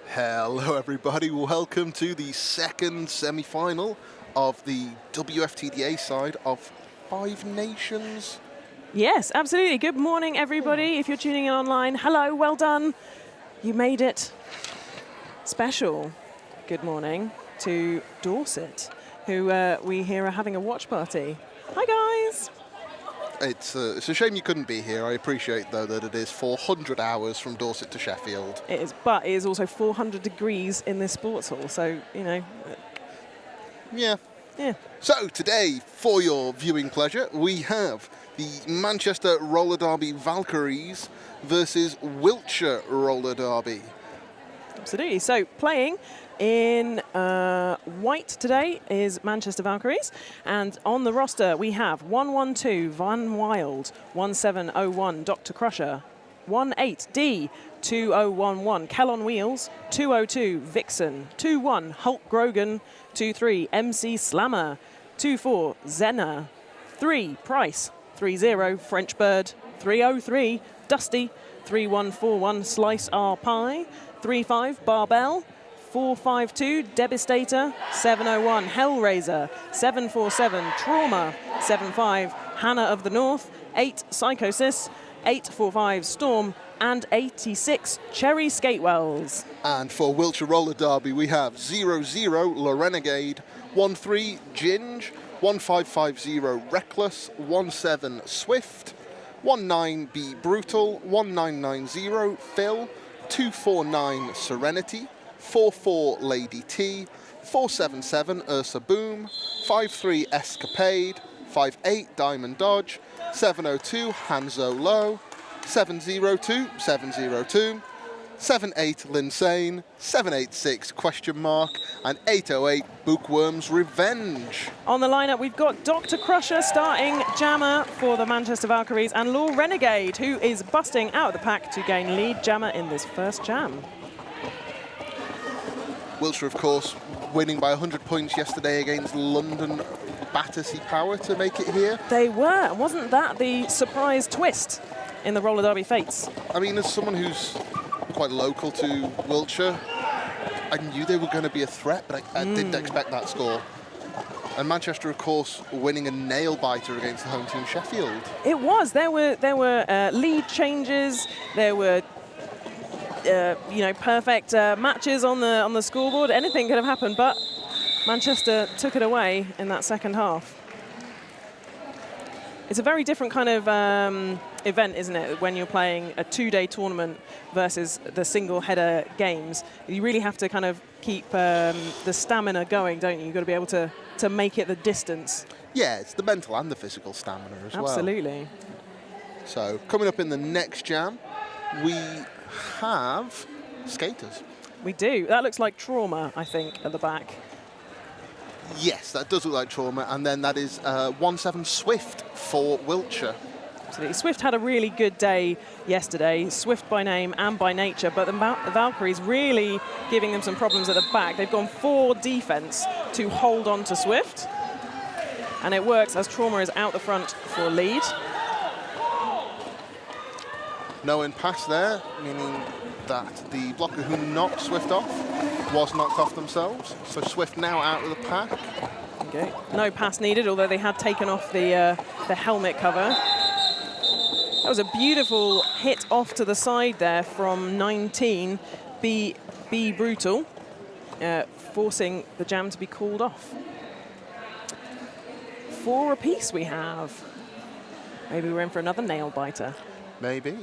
Hello everybody, welcome to the second semi-final of the WFTDA side of Five Nations. Yes, absolutely. Good morning everybody. If you're tuning in online, hello, well done. You made it. Special good morning to Dorset, who we hear are having a watch party. Hi guys. It's a shame you couldn't be here. I appreciate, though, that it is 400 hours from Dorset to Sheffield. It is, but it is also 400 degrees in this sports hall, so, you know. Yeah. Yeah. So, today, for your viewing pleasure, we have the Manchester Roller Derby Valkyries versus Wiltshire Roller Derby. Absolutely. So, playing in white today is Manchester Valkyries, and on the roster we have 112 Van Wild, 1701 Dr. Crusher, 18D 2011 Kellon Wheels, 202 Vixen, 21 Hulk Grogan, 23 MC Slammer, 24 Zena, 3 Price, 30 French Bird, 303 Dusty, 3141 Slice R Pie, 35 Barbell, 452 Devastator, 701 Hellraiser, 747 Trauma, 75 Hannah of the North, 8 Psychosis, 845 Storm, and 86 Cherry Skatewells. And for Wiltshire Roller Derby, we have 00 La Renegade, 13 Ginge, 1550 Reckless, 17 Swift, 19 Be Brutal, 1990 Phil, 249 Serenity, 44 Lady T, 477 Ursa Boom, 53 Escapade, 58 Diamond Dodge, 702 Hanzo Low, 702 702, 78 Linsane, 786 Question Mark, and 808 Bookworm's Revenge. On the lineup, we've got Dr. Crusher starting jammer for the Manchester Valkyries, and Law Renegade, who is busting out of the pack to gain lead jammer in this first jam. Wiltshire, of course, winning by 100 points yesterday against London Battersea Power to make it here. They were. Wasn't that the surprise twist in the roller derby fates? I mean, as someone who's quite local to Wiltshire, I knew they were going to be a threat, but I didn't expect that score. And Manchester, of course, winning a nail-biter against the home team Sheffield. It was. There were lead changes. There were perfect matches on the scoreboard. Anything could have happened, but Manchester took it away in that second half. It's a very different kind of event, isn't it, when you're playing a two-day tournament versus the single-header games. You really have to kind of keep the stamina going, don't you? You've got to be able to make it the distance. Yeah, it's the mental and the physical stamina as well. Absolutely. So, coming up in the next jam, we have skaters. We do. That looks like Trauma, I think, at the back. Yes, that does look like Trauma, and then that is 17 Swift for Wiltshire. Absolutely. Swift had a really good day yesterday, Swift by name and by nature, but the Valkyries really giving them some problems at the back. They've gone 4 defense to hold on to Swift, and it works as Trauma is out the front for lead. No in pass there, meaning that the blocker who knocked Swift off was knocked off themselves. So Swift now out of the pack. Okay. No pass needed, although they had taken off the helmet cover. That was a beautiful hit off to the side there from 19, Be Brutal, forcing the jam to be called off. 4 apiece we have. Maybe we're in for another nail biter. Maybe.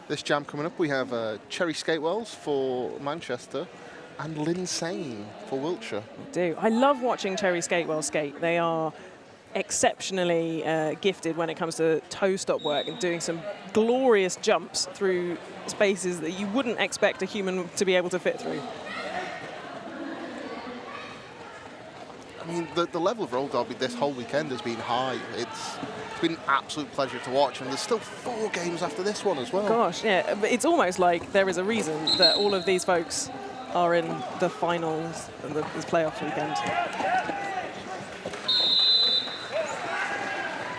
This jam coming up, we have Cherry Skatewells for Manchester and Linsane for Wiltshire. We do. I love watching Cherry Skatewell skate. They are exceptionally gifted when it comes to toe stop work and doing some glorious jumps through spaces that you wouldn't expect a human to be able to fit through. I mean, the level of roller derby this whole weekend has been high. It's been an absolute pleasure to watch, and there's still 4 games after this one as well. Gosh, yeah, but it's almost like there is a reason that all of these folks are in the finals of this playoff weekend.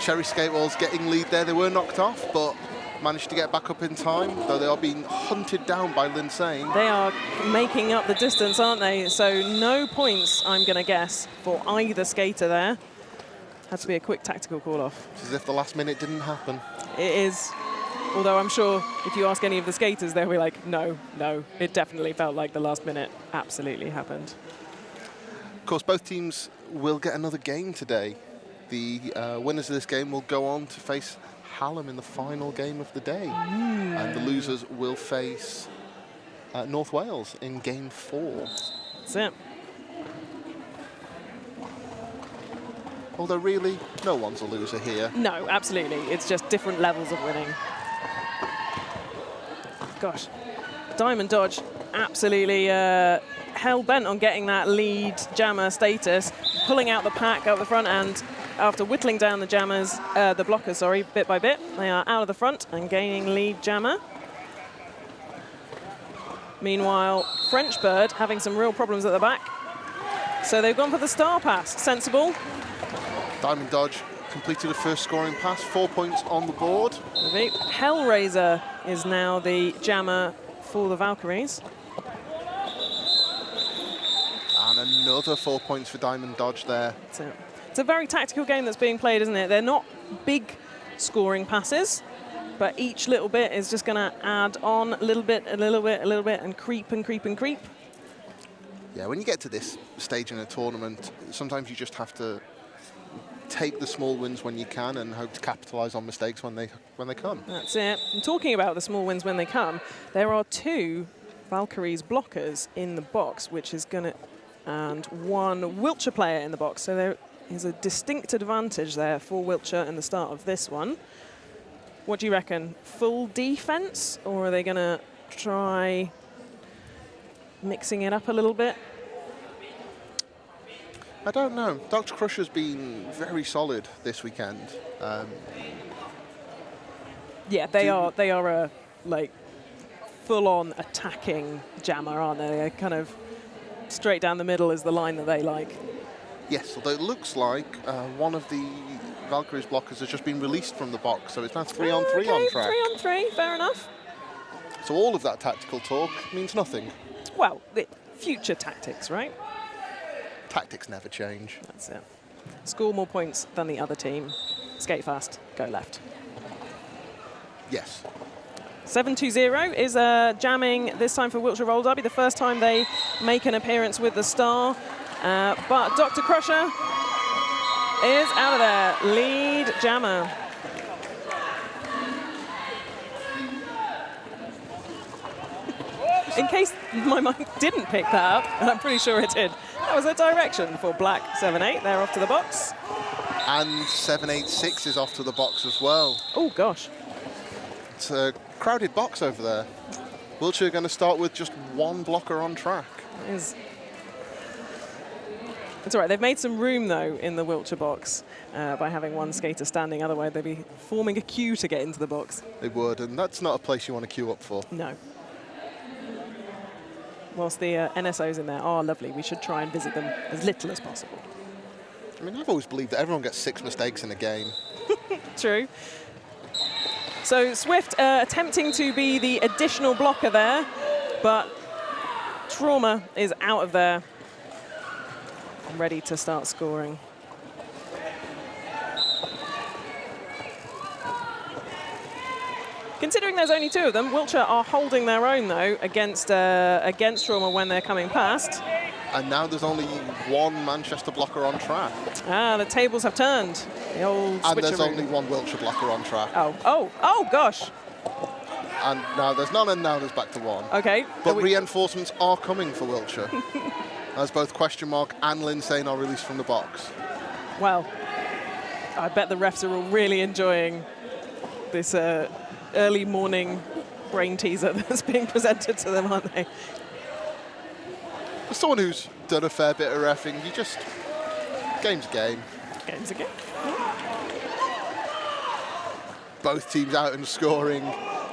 Cherry Skatewells getting lead there. They were knocked off, but managed to get back up in time, though they are being hunted down by Lindsay. They are making up the distance, aren't they? So no points, I'm going to guess, for either skater there. Had to be a quick tactical call-off. It's as if the last minute didn't happen. It is. Although I'm sure if you ask any of the skaters, they'll be like, no, it definitely felt like the last minute absolutely happened. Of course, both teams will get another game today. The winners of this game will go on to face Hallam in the final game of the day. And the losers will face North Wales in game 4. That's it. Although really, no one's a loser here. No, absolutely. It's just different levels of winning. Gosh, Diamond Dodge absolutely hell-bent on getting that lead jammer status, pulling out the pack up the front, and after whittling down the blockers, sorry, bit by bit, they are out of the front and gaining lead jammer. Meanwhile, French Bird having some real problems at the back. So they've gone for the star pass. Sensible. Diamond Dodge completed a first scoring pass, 4 points on the board. Hellraiser is now the jammer for the Valkyries. And another 4 points for Diamond Dodge there. That's it. It's a very tactical game that's being played, isn't it? They're not big scoring passes, but each little bit is just going to add on a little bit, a little bit, a little bit, and creep and creep and creep. Yeah, when you get to this stage in a tournament, sometimes you just have to take the small wins when you can and hope to capitalise on mistakes when they come. That's it. And talking about the small wins when they come, there are 2 Valkyries blockers in the box, which is going to, and 1 Wiltshire player in the box. So there is a distinct advantage there for Wiltshire in the start of this one. What do you reckon? Full defense, or are they going to try mixing it up a little bit? I don't know. Dr. Crusher's been very solid this weekend. Yeah, they are a like full-on attacking jammer, aren't they? They're kind of straight down the middle is the line that they like. Yes, although it looks like one of the Valkyries blockers has just been released from the box, so it's now 3-on-3 on track. 3-on-3, fair enough. So all of that tactical talk means nothing. Well, future tactics, right? Tactics never change. That's it. Score more points than the other team. Skate fast, go left. Yes. 7-2-0 is jamming this time for Wiltshire Roller Derby, the first time they make an appearance with the star. But Dr. Crusher is out of there. Lead jammer. In case my mic didn't pick that up, and I'm pretty sure it did, that was a direction for Black 7-8. They're off to the box. And 7-8-6 is off to the box as well. Oh, gosh. It's a crowded box over there. Wiltshire are going to start with just 1 blocker on track. It's all right. They've made some room, though, in the Wiltshire box by having 1 skater standing. Otherwise, they'd be forming a queue to get into the box. They would, and that's not a place you want to queue up for. No. Whilst the NSOs in there are lovely, we should try and visit them as little as possible. I mean, I've always believed that everyone gets 6 mistakes in a game. True. So Swift attempting to be the additional blocker there, but Trauma is out of there and ready to start scoring. Considering there's only 2 of them, Wiltshire are holding their own, though, against Trauma when they're coming past. And now there's only 1 Manchester blocker on track. Ah, the tables have turned. The old and there's switcheroo. only 1 Wiltshire blocker on track. Oh, gosh. And now there's none, and now there's back to 1. Okay. But reinforcements are coming for Wiltshire, as both Question Mark and Lindsay are released from the box. Well, I bet the refs are all really enjoying this early morning brain teaser that's being presented to them, aren't they? As someone who's done a fair bit of reffing, you just... game's a game. Game's a game. Both teams out and scoring.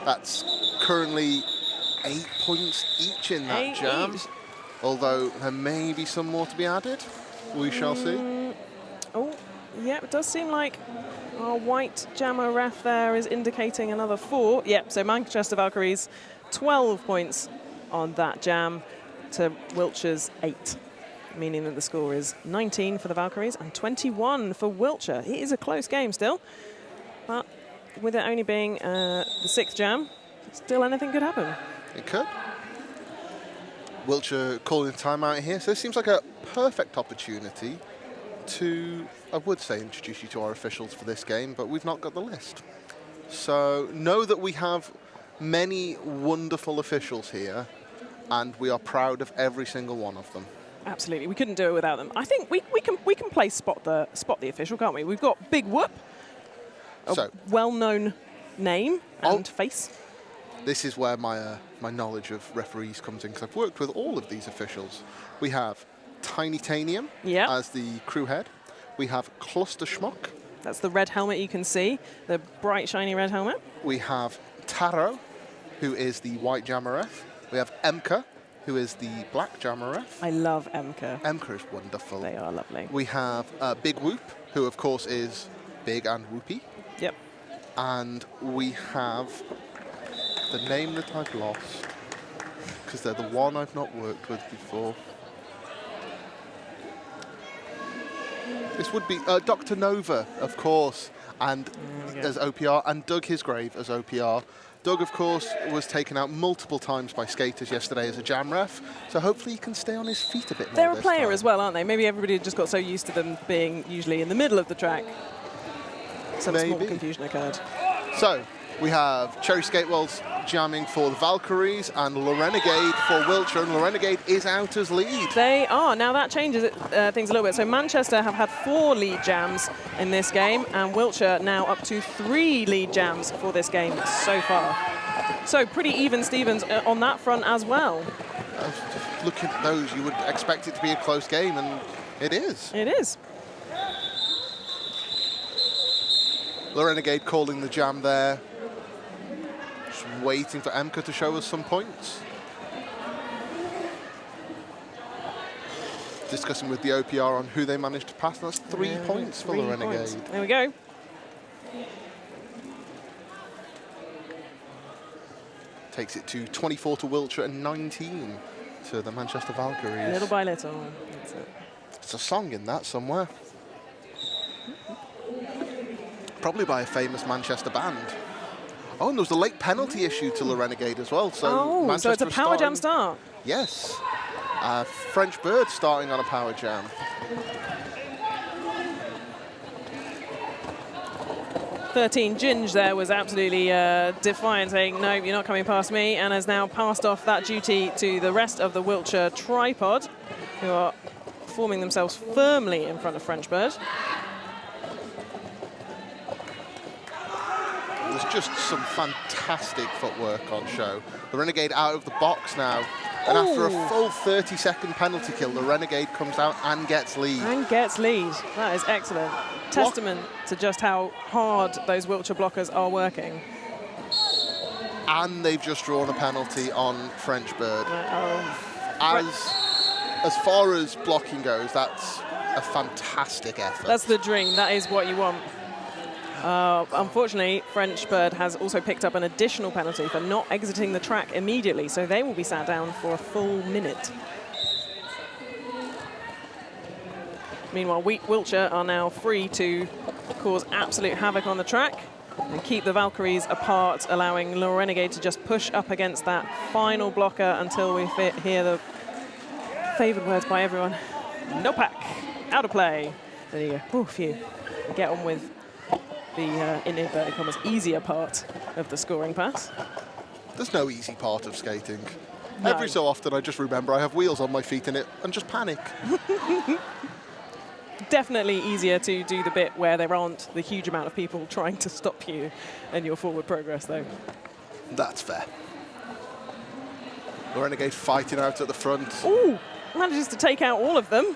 That's currently 8 points each in that jam. Each. Although there may be some more to be added. We shall see. Oh, yeah, it does seem like Our white jammer ref there is indicating another 4. Yep, so Manchester Valkyries, 12 points on that jam to Wiltshire's 8, meaning that the score is 19 for the Valkyries and 21 for Wiltshire. It is a close game still, but with it only being the 6th jam, still anything could happen. It could. Wiltshire calling timeout here, so this seems like a perfect opportunity to, I would say, introduce you to our officials for this game, but we've not got the list. So know that we have many wonderful officials here, and we are proud of every single one of them. Absolutely, we couldn't do it without them. I think we can play spot the official, can't we? We've got Big Whoop, a well-known name and face. This is where my knowledge of referees comes in, because I've worked with all of these officials. We have Tiny Tanium as the crew head. We have Cluster Schmuck. That's the red helmet you can see, the bright, shiny red helmet. We have Taro, who is the white jammer ref. We have Emka, who is the black jammer ref. I love Emka. Emka is wonderful. They are lovely. We have Big Whoop, who of course is big and whoopy. Yep. And we have the name that I've lost, because they're the one I've not worked with before. This would be Dr. Nova, of course, and as OPR, and Doug Hisgrave as OPR. Doug, of course, was taken out multiple times by skaters yesterday as a jam ref, so hopefully he can stay on his feet a bit more. They're a player as well, aren't they? Maybe everybody just got so used to them being usually in the middle of the track. Some small confusion occurred. So we have Cherry Skatewells jamming for the Valkyries and Lorenegade for Wiltshire, and Lorenegade is out as lead. They are. Now that changes things a little bit. So Manchester have had 4 lead jams in this game, and Wiltshire now up to 3 lead jams for this game so far. So pretty even Stevens on that front as well. Looking at those, you would expect it to be a close game, and it is. It is. Lorenegade calling the jam there. Just waiting for Emka to show us some points. Discussing with the OPR on who they managed to pass. That's 3 points for Lorenegade. There we go. Takes it to 24 to Wiltshire and 19 to the Manchester Valkyries. Little by little. That's it. There's a song in that somewhere. Probably by a famous Manchester band. Oh, and there was a late penalty issue to Lorenegade as well. So so it's a power jam start. Yes. French Bird starting on a power jam. Ginge there was absolutely defiant, saying, no, you're not coming past me, and has now passed off that duty to the rest of the Wiltshire tripod, who are forming themselves firmly in front of French Bird. There's just some fantastic footwork on show. The Renegade out of the box now. And after a full 30-second penalty kill, the Renegade comes out and gets lead. That is excellent. Testament to just how hard those Wiltshire blockers are working. And they've just drawn a penalty on French Bird. As far as blocking goes, that's a fantastic effort. That's the dream. That is what you want. Unfortunately, French Bird has also picked up an additional penalty for not exiting the track immediately, so they will be sat down for a full minute. Meanwhile, Wiltshire are now free to cause absolute havoc on the track and keep the Valkyries apart, allowing Lorenegade to just push up against that final blocker until we hear the favoured words by everyone. No pack, out of play. There you go. Phew. Get on with the, in inverted commas, easier part of the scoring pass. There's no easy part of skating. No. Every so often I just remember I have wheels on my feet in it and just panic. Definitely easier to do the bit where there aren't the huge amount of people trying to stop you and your forward progress, though. That's fair. The Renegade fighting out at the front. Ooh, manages to take out all of them.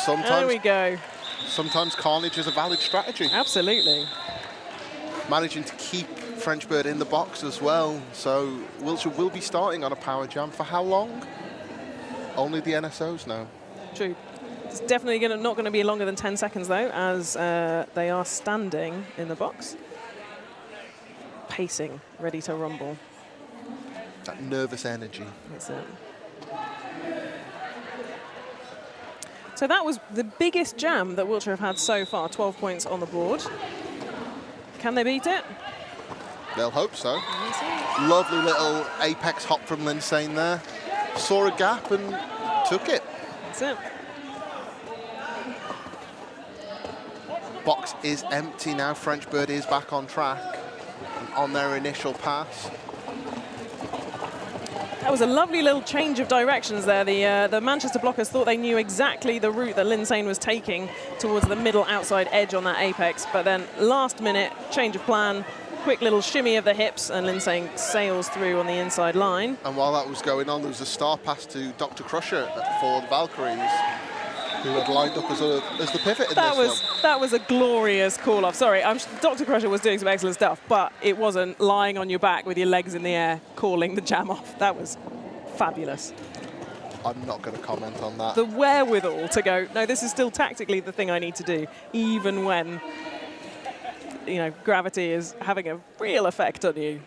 There we go. Sometimes carnage is a valid strategy. Absolutely. Managing to keep French Bird in the box as well. So Wiltshire will be starting on a power jam for how long? Only the NSOs know. True. It's definitely not going to be longer than 10 seconds, though, as they are standing in the box. Pacing, ready to rumble. That nervous energy. That's it. So that was the biggest jam that Wiltshire have had so far, 12 points on the board. Can they beat it? They'll hope so. Lovely little apex hop from Lindsay there. Saw a gap and took it. That's it. Box is empty now. French Bird is back on track on their initial pass. That was a lovely little change of directions there. The Manchester blockers thought they knew exactly the route that Lindsay was taking towards the middle outside edge on that apex, but then last minute change of plan, quick little shimmy of the hips, and Lindsay sails through on the inside line. And while that was going on, there was a star pass to Dr. Crusher for the Valkyries, who had lined up as the pivot in this one. That was a glorious call-off. Sorry, Dr. Crusher was doing some excellent stuff, but it wasn't lying on your back with your legs in the air calling the jam off. That was fabulous. I'm not going to comment on that. The wherewithal to go, no, this is still tactically the thing I need to do, even when, you know, gravity is having a real effect on you.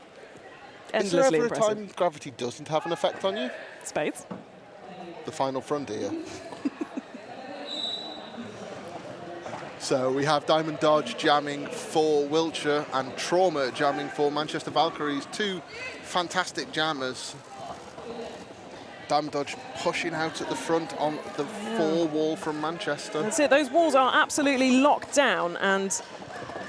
Endlessly is there ever impressive. a time gravity doesn't have an effect on you? Spades. The final frontier. So we have Diamond Dodge jamming for Wiltshire and Trauma jamming for Manchester Valkyries. Two fantastic jammers. Diamond Dodge pushing out at the front on the four wall from Manchester. That's it. Those walls are absolutely locked down and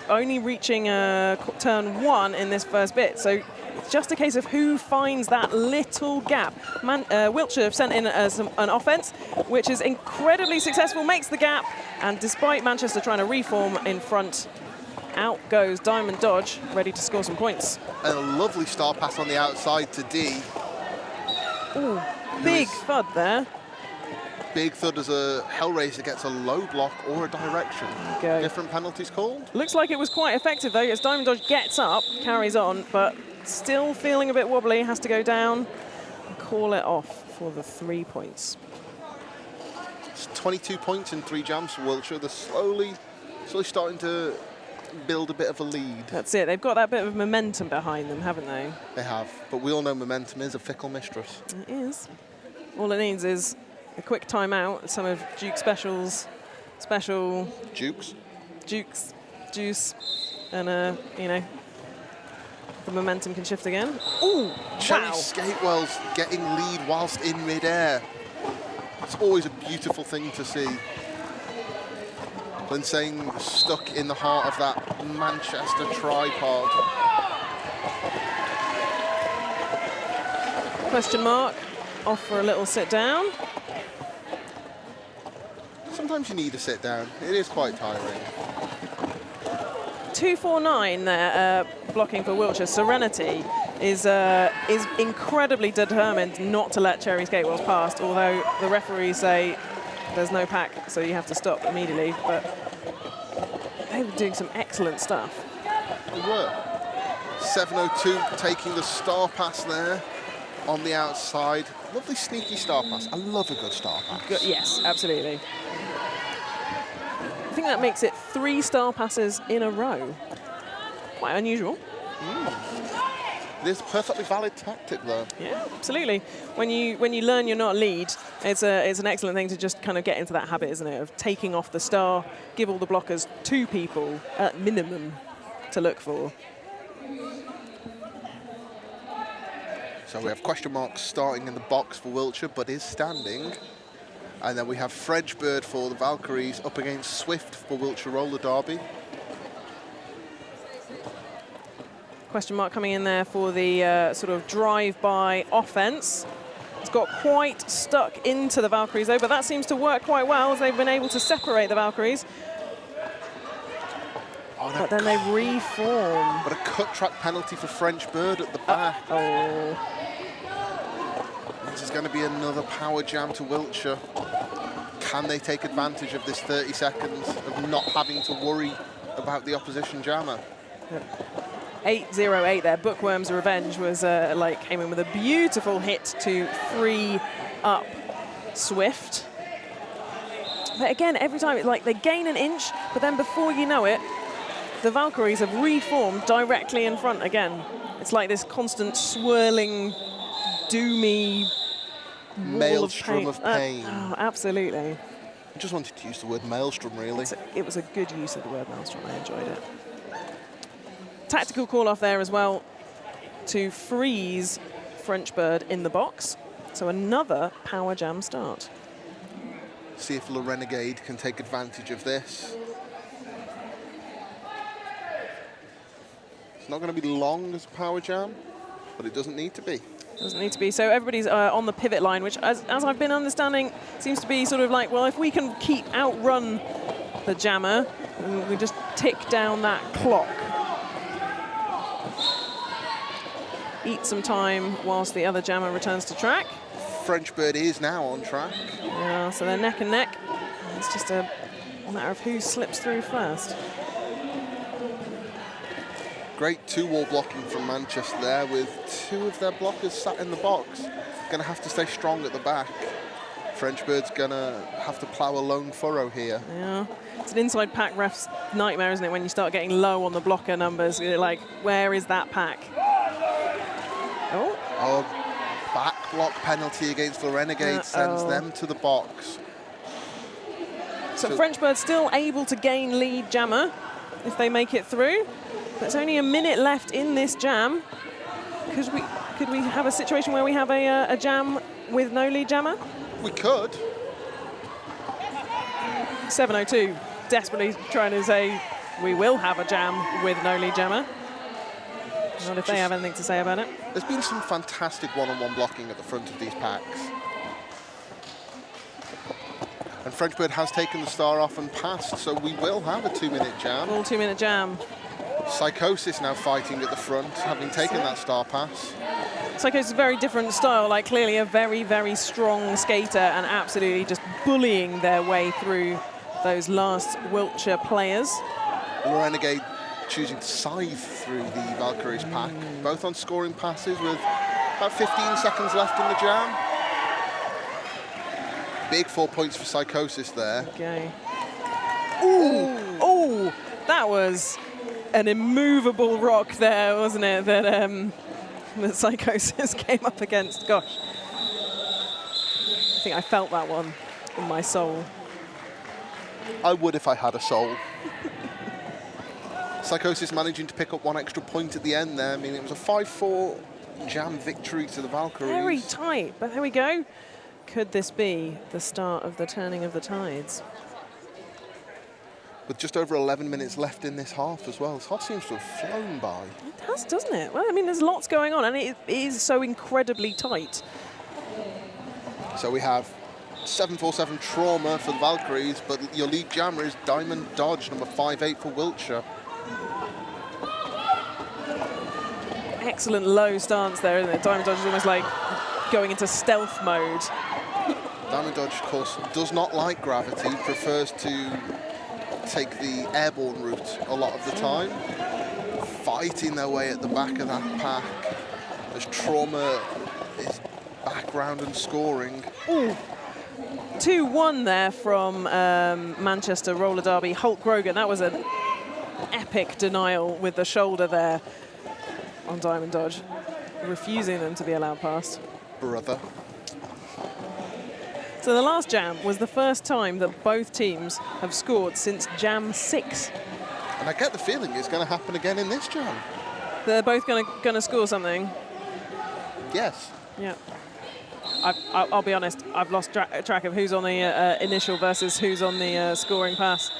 only reaching turn one in this first bit. So it's just a case of who finds that little gap. Wiltshire have sent in an offense, which is incredibly successful, makes the gap, and despite Manchester trying to reform in front, out goes Diamond Dodge, ready to score some points. And a lovely star pass on the outside to D. Ooh, big thud there. Big thud as a Hellraiser gets a low block or a direction. Go. Different penalties called. Looks like it was quite effective, though, as Diamond Dodge gets up, carries on, but still feeling a bit wobbly, has to go down and call it off for the 3 points. It's 22 points in 3 jams for Wiltshire. They're slowly starting to build a bit of a lead. That's it. They've got that bit of momentum behind them, haven't they? They have, but we all know momentum is a fickle mistress. It is. All it needs is a quick timeout, some of Duke Special's special Juice, and you know, the momentum can shift again. Ooh, Cherry wow. Skatewell's getting lead whilst in midair. It's always a beautiful thing to see. Lindsay stuck in the heart of that Manchester tripod. Question mark, off for a little sit down. Sometimes you need a sit down. It is quite tiring. 249 there, blocking for Wiltshire. Serenity is incredibly determined not to let Cherry Skatewells past, although the referees say there's no pack, so you have to stop immediately. But they were doing some excellent stuff. They were. 702 taking the star pass there on the outside. Lovely sneaky star pass. I love a good star pass. Yes, absolutely. I think that makes it 3 star passes in a row. Quite unusual. It is a perfectly valid tactic, though. Yeah, absolutely. When you learn you're not lead, it's an excellent thing to just kind of get into that habit, isn't it, of taking off the star, give all the blockers 2 people at minimum to look for. So we have question marks starting in the box for Wiltshire, but is standing. And then we have French Bird for the Valkyries up against Swift for Wiltshire Roller Derby. Question mark coming in there for the sort of drive-by offense. It's got quite stuck into the Valkyries, though, but that seems to work quite well as they've been able to separate the Valkyries. Oh, no. But then they reform. But a cut track penalty for French Bird at the back. Oh. This is going to be another power jam to Wiltshire. Can they take advantage of this 30 seconds of not having to worry about the opposition jammer? 8-0-8 there. Bookworm's Revenge was came in with a beautiful hit to free up Swift. But again, every time, like they gain an inch, but then before you know it, the Valkyries have reformed directly in front again. It's like this constant swirling, doomy maelstrom of pain. Oh, absolutely. I just wanted to use the word maelstrom, really. It was a good use of the word maelstrom. I enjoyed it. Tactical call off there as well to freeze French Bird in the box. So another power jam start. See if Le Renegade can take advantage of this. It's not going to be long as a power jam, but it doesn't need to be. Doesn't need to be. So everybody's on the pivot line, which, as I've been understanding, seems to be sort of like, well, if we can outrun the jammer, we just tick down that clock. Eat some time whilst the other jammer returns to track. French Bird is now on track. Yeah, so they're neck and neck. It's just a matter of who slips through first. Great two-wall blocking from Manchester there, with two of their blockers sat in the box. Going to have to stay strong at the back. French Bird's going to have to plough a lone furrow here. Yeah, it's an inside pack ref's nightmare, isn't it, when you start getting low on the blocker numbers. You're like, where is that pack? Oh, back block penalty against the Renegade sends them to the box. So French Bird still able to gain lead jammer if they make it through. But it's only a minute left in this jam. Could we have a situation where we have a jam with no lead jammer? We could. 7:02, desperately trying to say we will have a jam with no lead jammer. Not if they have anything to say about it. There's been some fantastic one-on-one blocking at the front of these packs. And French Bird has taken the star off and passed, so we will have a 2-minute jam. Full 2-minute jam. Psychosis now fighting at the front, having taken that star pass. Psychosis is a very different style, like clearly a very, very strong skater and absolutely just bullying their way through those last Wiltshire players. The Renegade choosing to scythe through the Valkyries pack, both on scoring passes with about 15 seconds left in the jam. Big 4 points for Psychosis there. Okay. Ooh, that was an immovable rock there, wasn't it, that Psychosis came up against. Gosh. I think I felt that one in my soul. I would if I had a soul. Psychosis managing to pick up one extra point at the end there. I mean, it was a 5-4 jam victory to the Valkyries. Very tight, but there we go. Could this be the start of the turning of the tides? With just over 11 minutes left in this half as well. This half seems to have flown by. It has, doesn't it? Well, I mean, there's lots going on, and it is so incredibly tight. So we have 747 Trauma for the Valkyries, but your lead jammer is Diamond Dodge, number 5'8" for Wiltshire. Excellent low stance there, isn't it? Diamond Dodge is almost like going into stealth mode. Diamond Dodge, of course, does not like gravity, prefers to take the airborne route a lot of the time. Fighting their way at the back of that pack as Trauma is back round and scoring. Ooh. 2-1 there from Manchester roller derby. Hulk Grogan, that was an epic denial with the shoulder there on Diamond Dodge, refusing them to be allowed past. Brother. So the last jam was the first time that both teams have scored since Jam 6. And I get the feeling it's going to happen again in this jam. They're both going to score something. Yes. Yeah. I'll be honest, I've lost track of who's on the initial versus who's on the scoring pass.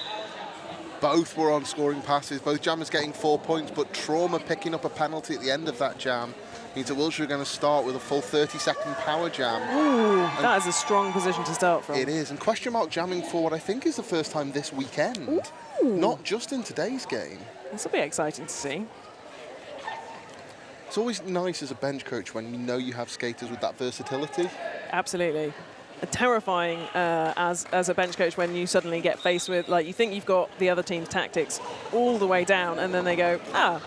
Both were on scoring passes, both jammers getting 4 points, but Trauma picking up a penalty at the end of that jam means that Wiltshire are going to start with a full 30-second power jam. Ooh, that is a strong position to start from. It is, and question mark jamming for what I think is the first time this weekend, not just in today's game. This will be exciting to see. It's always nice as a bench coach when you know you have skaters with that versatility. Absolutely. Terrifying as a bench coach when you suddenly get faced with, like, you think you've got the other team's tactics all the way down, and then they go,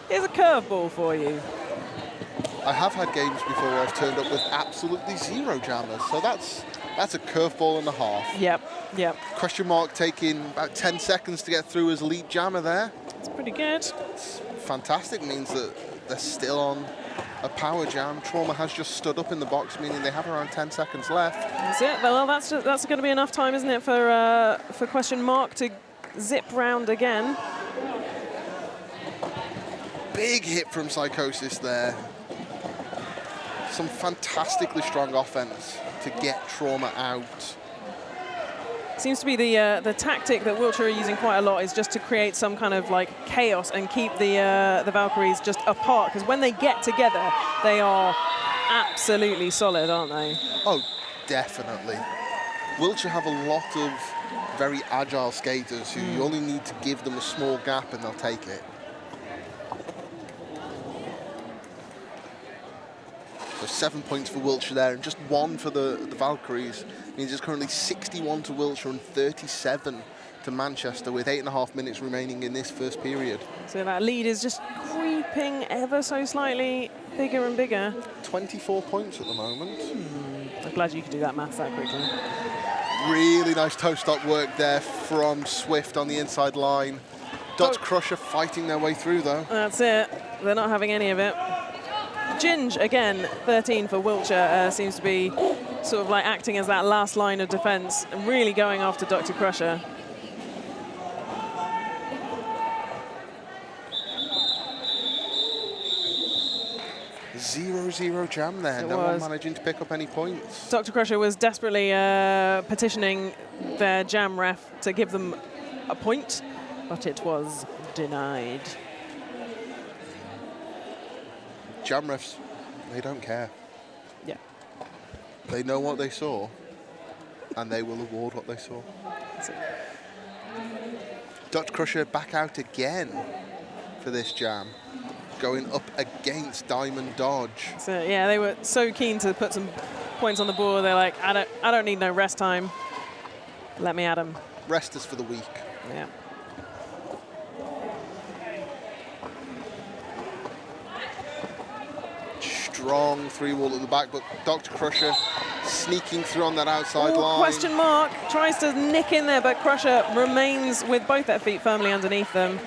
here's a curveball for you. I have had games before where I've turned up with absolutely zero jammers, so that's a curveball and a half. Yep. Yep. Question mark taking about 10 seconds to get through as lead jammer there. It's pretty good. It's fantastic, means that they're still on a power jam. Trauma has just stood up in the box, meaning they have around 10 seconds left. That's it. Well, that's going to be enough time, isn't it, for question mark to zip round again. Big hit from Psychosis there. Some fantastically strong offense to get Trauma out. Seems to be the tactic that Wiltshire are using quite a lot is just to create some kind of like chaos and keep the Valkyries just apart, because when they get together, they are absolutely solid, aren't they? Oh, definitely. Wiltshire have a lot of very agile skaters who you only need to give them a small gap and they'll take it. So 7 points for Wiltshire there, and just 1 for the Valkyries. Means it's currently 61 to Wiltshire and 37 to Manchester, with 8.5 minutes remaining in this first period. So that lead is just creeping ever so slightly bigger and bigger. 24 points at the moment. I'm glad you could do that math that quickly. Really nice toe-stop work there from Swift on the inside line. Dutch Crusher fighting their way through, though. That's it. They're not having any of it. Ginge, again, 13 for Wiltshire, seems to be sort of like acting as that last line of defense and really going after Dr. Crusher. Zero jam there. No one managing to pick up any points. Dr. Crusher was desperately petitioning their jam ref to give them a point, but it was denied. Jam refs, they don't care. Yeah. They know what they saw, and they will award what they saw. Dutch Crusher back out again for this jam, going up against Diamond Dodge. So yeah, they were so keen to put some points on the board. They're like, I don't need no rest time. Let me at them. Rest is for the weak. Yeah. Strong 3-wall at the back, but Dr. Crusher sneaking through on that outside line. Question mark tries to nick in there, but Crusher remains with both their feet firmly underneath them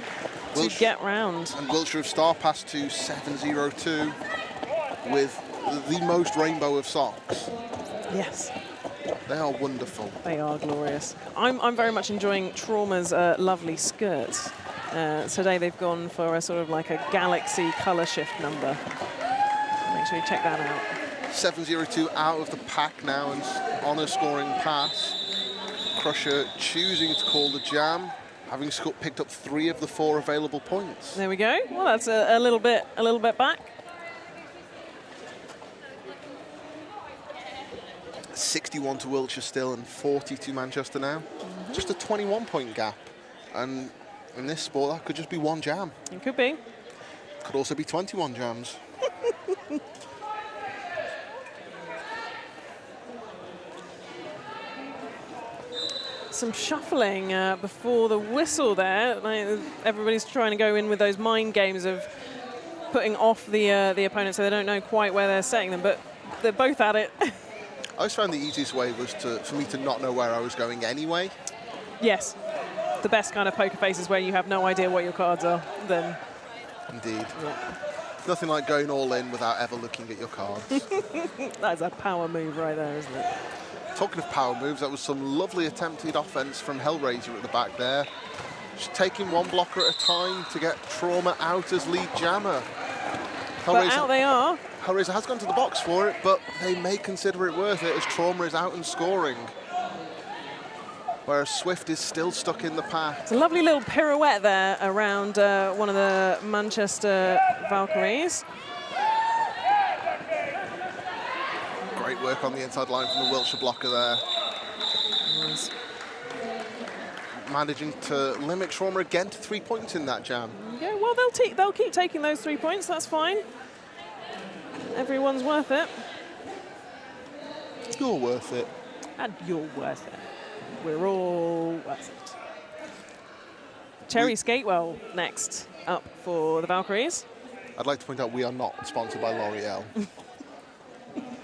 to get round. And Wiltshire have star passed to 7-0-2 with the most rainbow of socks. Yes. They are wonderful. They are glorious. I'm very much enjoying Trauma's lovely skirts. Today they've gone for a sort of like a galaxy color shift number. Make sure you check that out. 7-0-2 out of the pack now and on a scoring pass. Crusher choosing to call the jam, having picked up 3 of the 4 available points. There we go. Well, that's a little bit back. 61 to Wiltshire still and 40 to Manchester now. Just a 21-point gap. And in this sport, that could just be 1 jam. It could be. Could also be 21 jams. Some shuffling before the whistle there. Like, everybody's trying to go in with those mind games of putting off the opponent so they don't know quite where they're setting them, but they're both at it. I always found the easiest way was for me to not know where I was going anyway. Yes. The best kind of poker face is where you have no idea what your cards are. Then. Indeed. Yeah. Nothing like going all in without ever looking at your cards. That's a power move right there, isn't it? Talking of power moves, that was some lovely attempted offense from Hellraiser at the back there. Just taking 1 blocker at a time to get Trauma out as lead jammer. But out they are. Hellraiser has gone to the box for it, but they may consider it worth it as Trauma is out and scoring. Whereas Swift is still stuck in the pack. It's a lovely little pirouette there around one of the Manchester Valkyries. Great work on the inside line from the Wiltshire blocker there. Nice. Managing to limit Trauma again to 3 points in that jam. Yeah, well, they'll keep taking those 3 points. That's fine. Everyone's worth it. You're worth it. And you're worth it. We're all worth it. Cherry Skatewell next up for the Valkyries. I'd like to point out we are not sponsored by L'Oreal.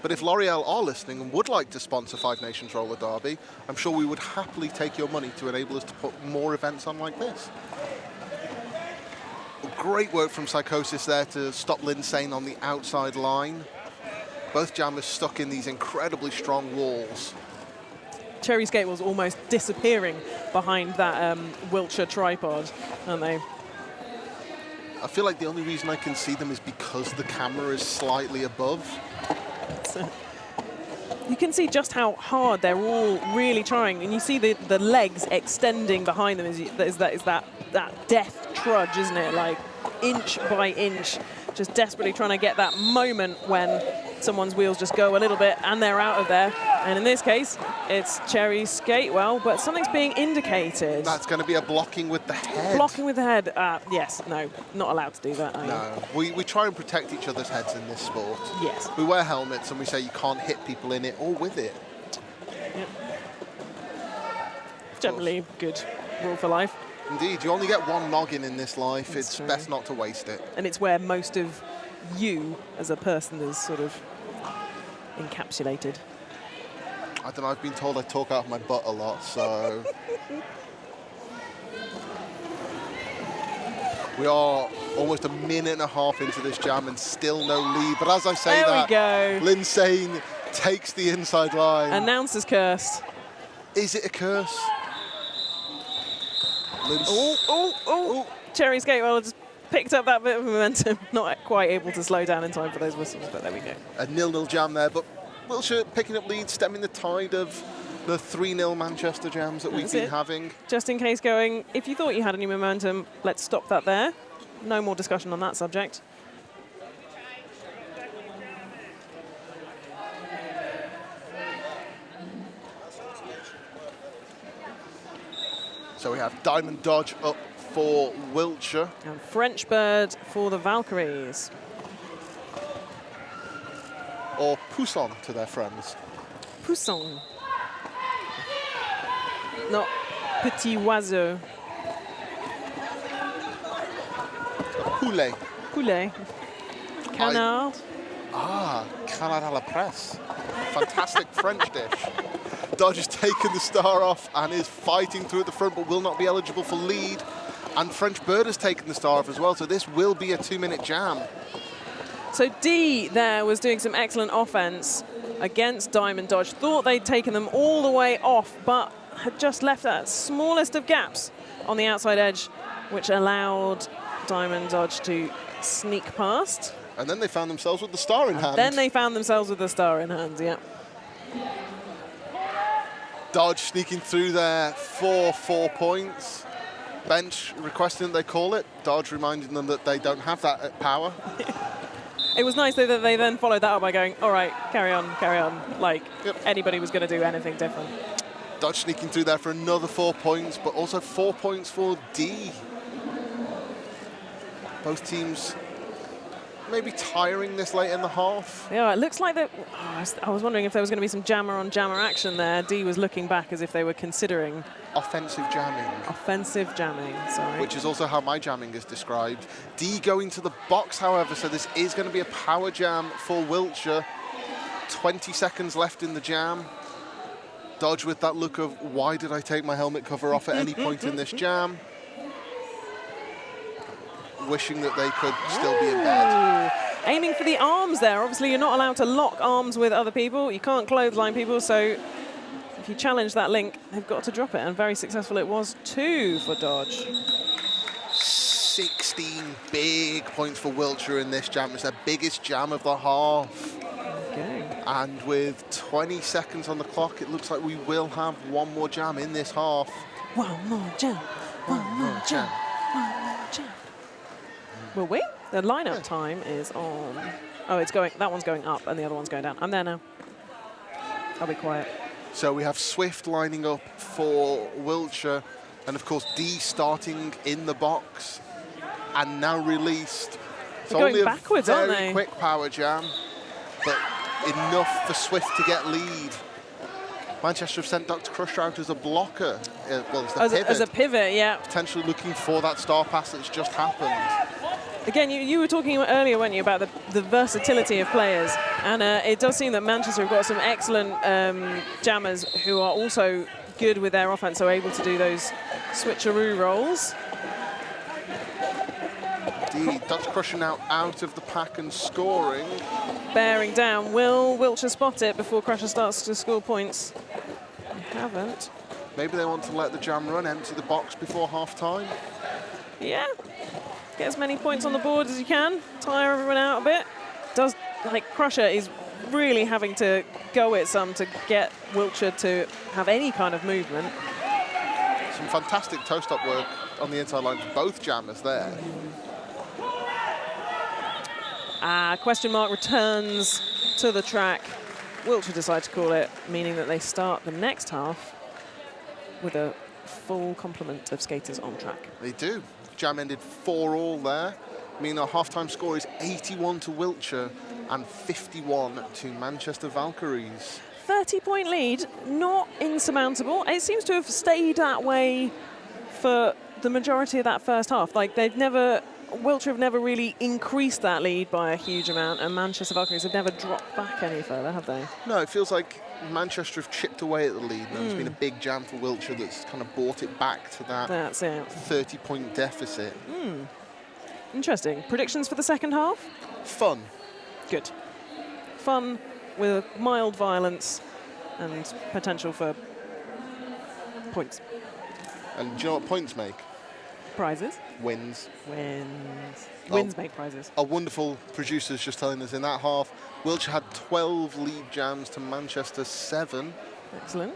But if L'Oreal are listening and would like to sponsor Five Nations Roller Derby, I'm sure we would happily take your money to enable us to put more events on like this. Great work from Psychosis there to stop Linsane on the outside line. Both jammers stuck in these incredibly strong walls. Cherry Skatewell's almost disappearing behind that Wiltshire tripod, aren't they? I feel like the only reason I can see them is because the camera is slightly above. So you can see just how hard they're all really trying, and you see the legs extending behind them. Is that death trudge, isn't it? Like inch by inch, just desperately trying to get that moment when someone's wheels just go a little bit and they're out of there. And in this case, it's Cherry Skatewell, but something's being indicated. That's going to be a blocking with the head. Blocking with the head. Yes, no, not allowed to do that. No, we try and protect each other's heads in this sport. Yes. We wear helmets and we say you can't hit people in it or with it. Yep. Generally good rule for life. Indeed, you only get one noggin in this life. That's it's true. best not to waste it. And it's where most of you as a person is sort of encapsulated. I don't know, I've been told I talk out of my butt a lot, so... We are almost a minute and a half into this jam and still no lead. But as I say there we go. Linsane takes the inside line. Announcer's curse. Is it a curse? Oh. Cherry Skatewell just picked up that bit of momentum. Not quite able to slow down in time for those whistles, but there we go. A 0-0 jam there, but Wiltshire picking up lead, stemming the tide of the 3-0 Manchester jams that we've been having. Just in case going, if you thought you had any momentum, let's stop that there. No more discussion on that subject. So we have Diamond Dodge up for Wiltshire. And French Bird for the Valkyries. Or Pousson to their friends. Pousson. Not Petit Oiseau. Poulet. Poulet. Canard. Canard à la presse. Fantastic French dish. Dodge has taken the star off and is fighting through at the front, but will not be eligible for lead. And French Bird has taken the star off as well, so this will be a 2-minute jam. So D there was doing some excellent offense against Diamond Dodge. Thought they'd taken them all the way off, but had just left that smallest of gaps on the outside edge, which allowed Diamond Dodge to sneak past. And then they found themselves with the star in hand. Then they found themselves with the star in hand, yeah. Dodge sneaking through there for 4 points. Bench requesting that they call it. Dodge reminding them that they don't have that power. It was nice though that they then followed that up by going, all right, carry on. Like anybody was going to do anything different. Dodge sneaking through there for another 4 points, but also 4 points for D. Both teams maybe tiring this late in the half. Yeah, it looks like that. I was wondering if there was going to be some jammer on jammer action there. D was looking back as if they were considering offensive jamming. Offensive jamming, sorry. Which is also how my jamming is described. D going to the box, however, so this is going to be a power jam for Wiltshire. 20 seconds left in the jam. Dodge with that look of, why did I take my helmet cover off at any point in this jam? Wishing that they could still be in bed. Aiming for the arms there. Obviously, you're not allowed to lock arms with other people. You can't clothesline people, so if you challenge that link, they've got to drop it, and very successful it was too for Dodge. 16 big points for Wiltshire in this jam. It's their biggest jam of the half. Okay. And with 20 seconds on the clock, it looks like we will have one more jam in this half. One more jam. One more jam. One more jam. Will we? The lineup time is on. Oh, it's going. That one's going up, and the other one's going down. I'm there now. I'll be quiet. So we have Swift lining up for Wiltshire, and of course D starting in the box, and now released. It's They're going only backwards, a aren't very they? quick power jam, but enough for Swift to get lead. Manchester have sent Dr. Crusher out as a blocker. Well, it's the pivot. As a pivot, yeah. Potentially looking for that star pass that's just happened. Again, you were talking earlier, weren't you, about the versatility of players. And it does seem that Manchester have got some excellent jammers who are also good with their offense, so able to do those switcheroo rolls. The Dutch Crusher now out of the pack and scoring. Bearing down. Will Wiltshire spot it before Crusher starts to score points? They haven't. Maybe they want to let the jam run, empty the box before half-time. Yeah. Get as many points on the board as you can. Tire everyone out a bit. Crusher is really having to go it some to get Wiltshire to have any kind of movement. Some fantastic toe-stop work on the inside line for both jammers there. Question mark returns to the track. Wiltshire decide to call it, meaning that they start the next half with a full complement of skaters on track. They do. Jam ended 4-all there. Meaning our half-time score is 81 to Wiltshire and 51 to Manchester Valkyries. 30-point lead, not insurmountable. It seems to have stayed that way for the majority of that first half. Wiltshire have never really increased that lead by a huge amount, and Manchester Valkyries have never dropped back any further, have they? No, it feels like Manchester have chipped away at the lead, and there's been a big jam for Wiltshire that's kind of brought it back to that 30-point deficit. Interesting. Predictions for the second half? Fun. Good. Fun with mild violence and potential for points. And do you know what points make? Prizes. Wins. Wins make prizes. Our wonderful producers just telling us in that half, Wiltshire had 12 lead jams to Manchester 7. Excellent.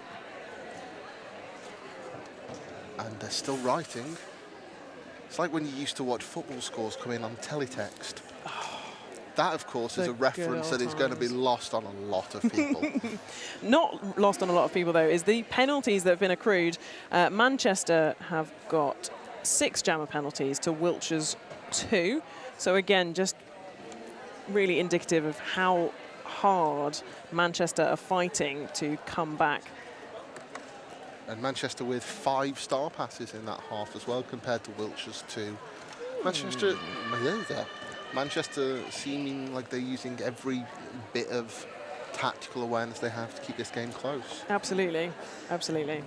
And they're still writing. It's like when you used to watch football scores come in on teletext. That, of course, is a reference that is going to be lost on a lot of people. Not lost on a lot of people, though, is the penalties that have been accrued. Manchester have got 6 jammer penalties to Wiltshire's 2. So again, just really indicative of how hard Manchester are fighting to come back. And Manchester with 5 star passes in that half as well, compared to Wiltshire's 2. Manchester seeming like they're using every bit of tactical awareness they have to keep this game close. Absolutely, absolutely.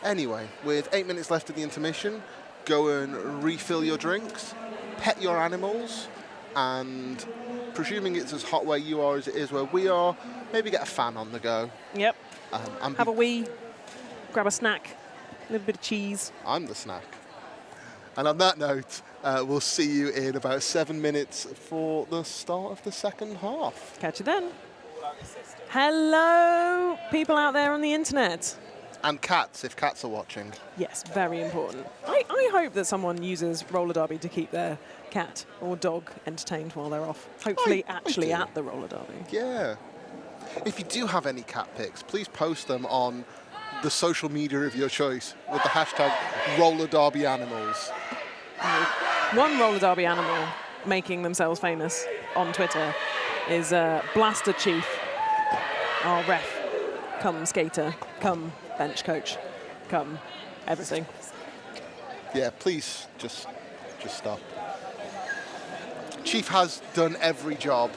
Anyway, with 8 minutes left of the intermission, go and refill your drinks, pet your animals, and presuming it's as hot where you are as it is where we are, maybe get a fan on the go. Yep. Have a wee, grab a snack, a little bit of cheese. I'm the snack. And on that note, we'll see you in about 7 minutes for the start of the second half. Catch you then. Hello, people out there on the internet. And cats, if cats are watching. Yes, very important. I hope that someone uses roller derby to keep their cat or dog entertained while they're off. Hopefully actually at the roller derby. Yeah. If you do have any cat pics, please post them on the social media of your choice with the hashtag roller derby animals. One roller derby animal making themselves famous on Twitter is Blaster Chief, our ref, come skater, come bench coach, come everything. Yeah, please just stop. Chief has done every job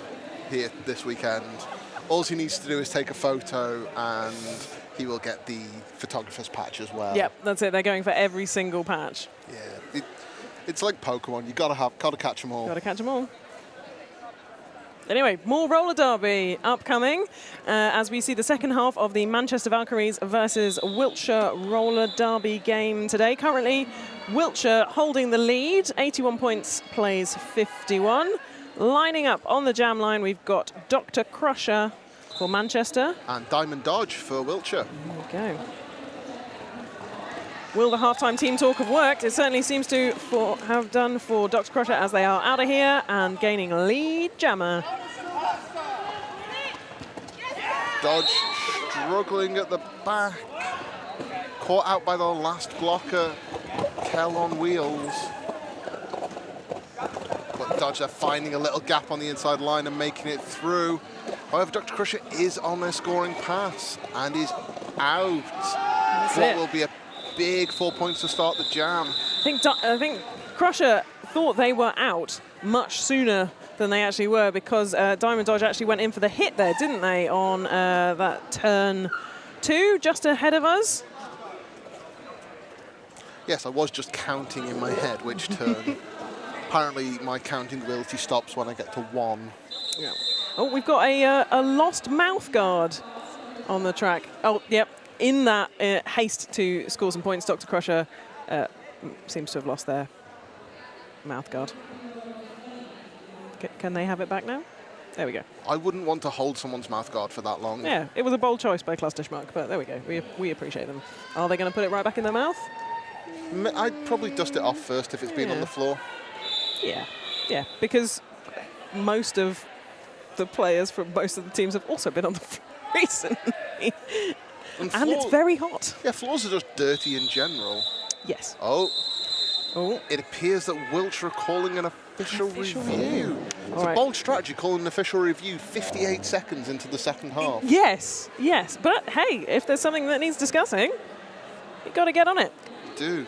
here this weekend. All he needs to do is take a photo and he will get the photographer's patch as well. Yep, that's it. They're going for every single patch. Yeah, it's like Pokemon. You gotta catch them all. Gotta catch them all. Anyway, more roller derby upcoming as we see the second half of the Manchester Valkyries versus Wiltshire roller derby game today. Currently, Wiltshire holding the lead, 81 points, plays 51. Lining up on the jam line, we've got Dr. Crusher for Manchester. And Diamond Dodge for Wiltshire. There we go. Will the halftime team talk have worked? It certainly seems to have done for Dr. Crusher as they are out of here and gaining lead jammer. Dodge struggling at the back. Caught out by the last blocker, Kell on wheels. But Dodge are finding a little gap on the inside line and making it through. However, Dr. Crusher is on their scoring pass and is out. That's what it. will be a big 4 points to start the jam. I think Crusher thought they were out much sooner than they actually were, because Diamond Dodge actually went in for the hit there, didn't they, on that turn 2, just ahead of us? Yes, I was just counting in my head which turn. Apparently, my counting ability stops when I get to 1. Yeah. Oh, we've got a lost mouth guard on the track. Oh, yep. In that haste to score some points, Dr. Crusher seems to have lost their mouth guard. Can they have it back now? There we go. I wouldn't want to hold someone's mouth guard for that long. Yeah, it was a bold choice by Cluster Schmuck, but there we go. We appreciate them. Are they going to put it right back in their mouth? I'd probably dust it off first if it's been on the floor. Yeah, because most of the players from most of the teams have also been on the floor recently. And it's very hot. Yeah, floors are just dirty in general. Yes. Oh. Oh. It appears that Wiltshire are calling an official review. It's a bold strategy, calling an official review 58 seconds into the second half. Yes. But hey, if there's something that needs discussing, you've got to get on it. Do.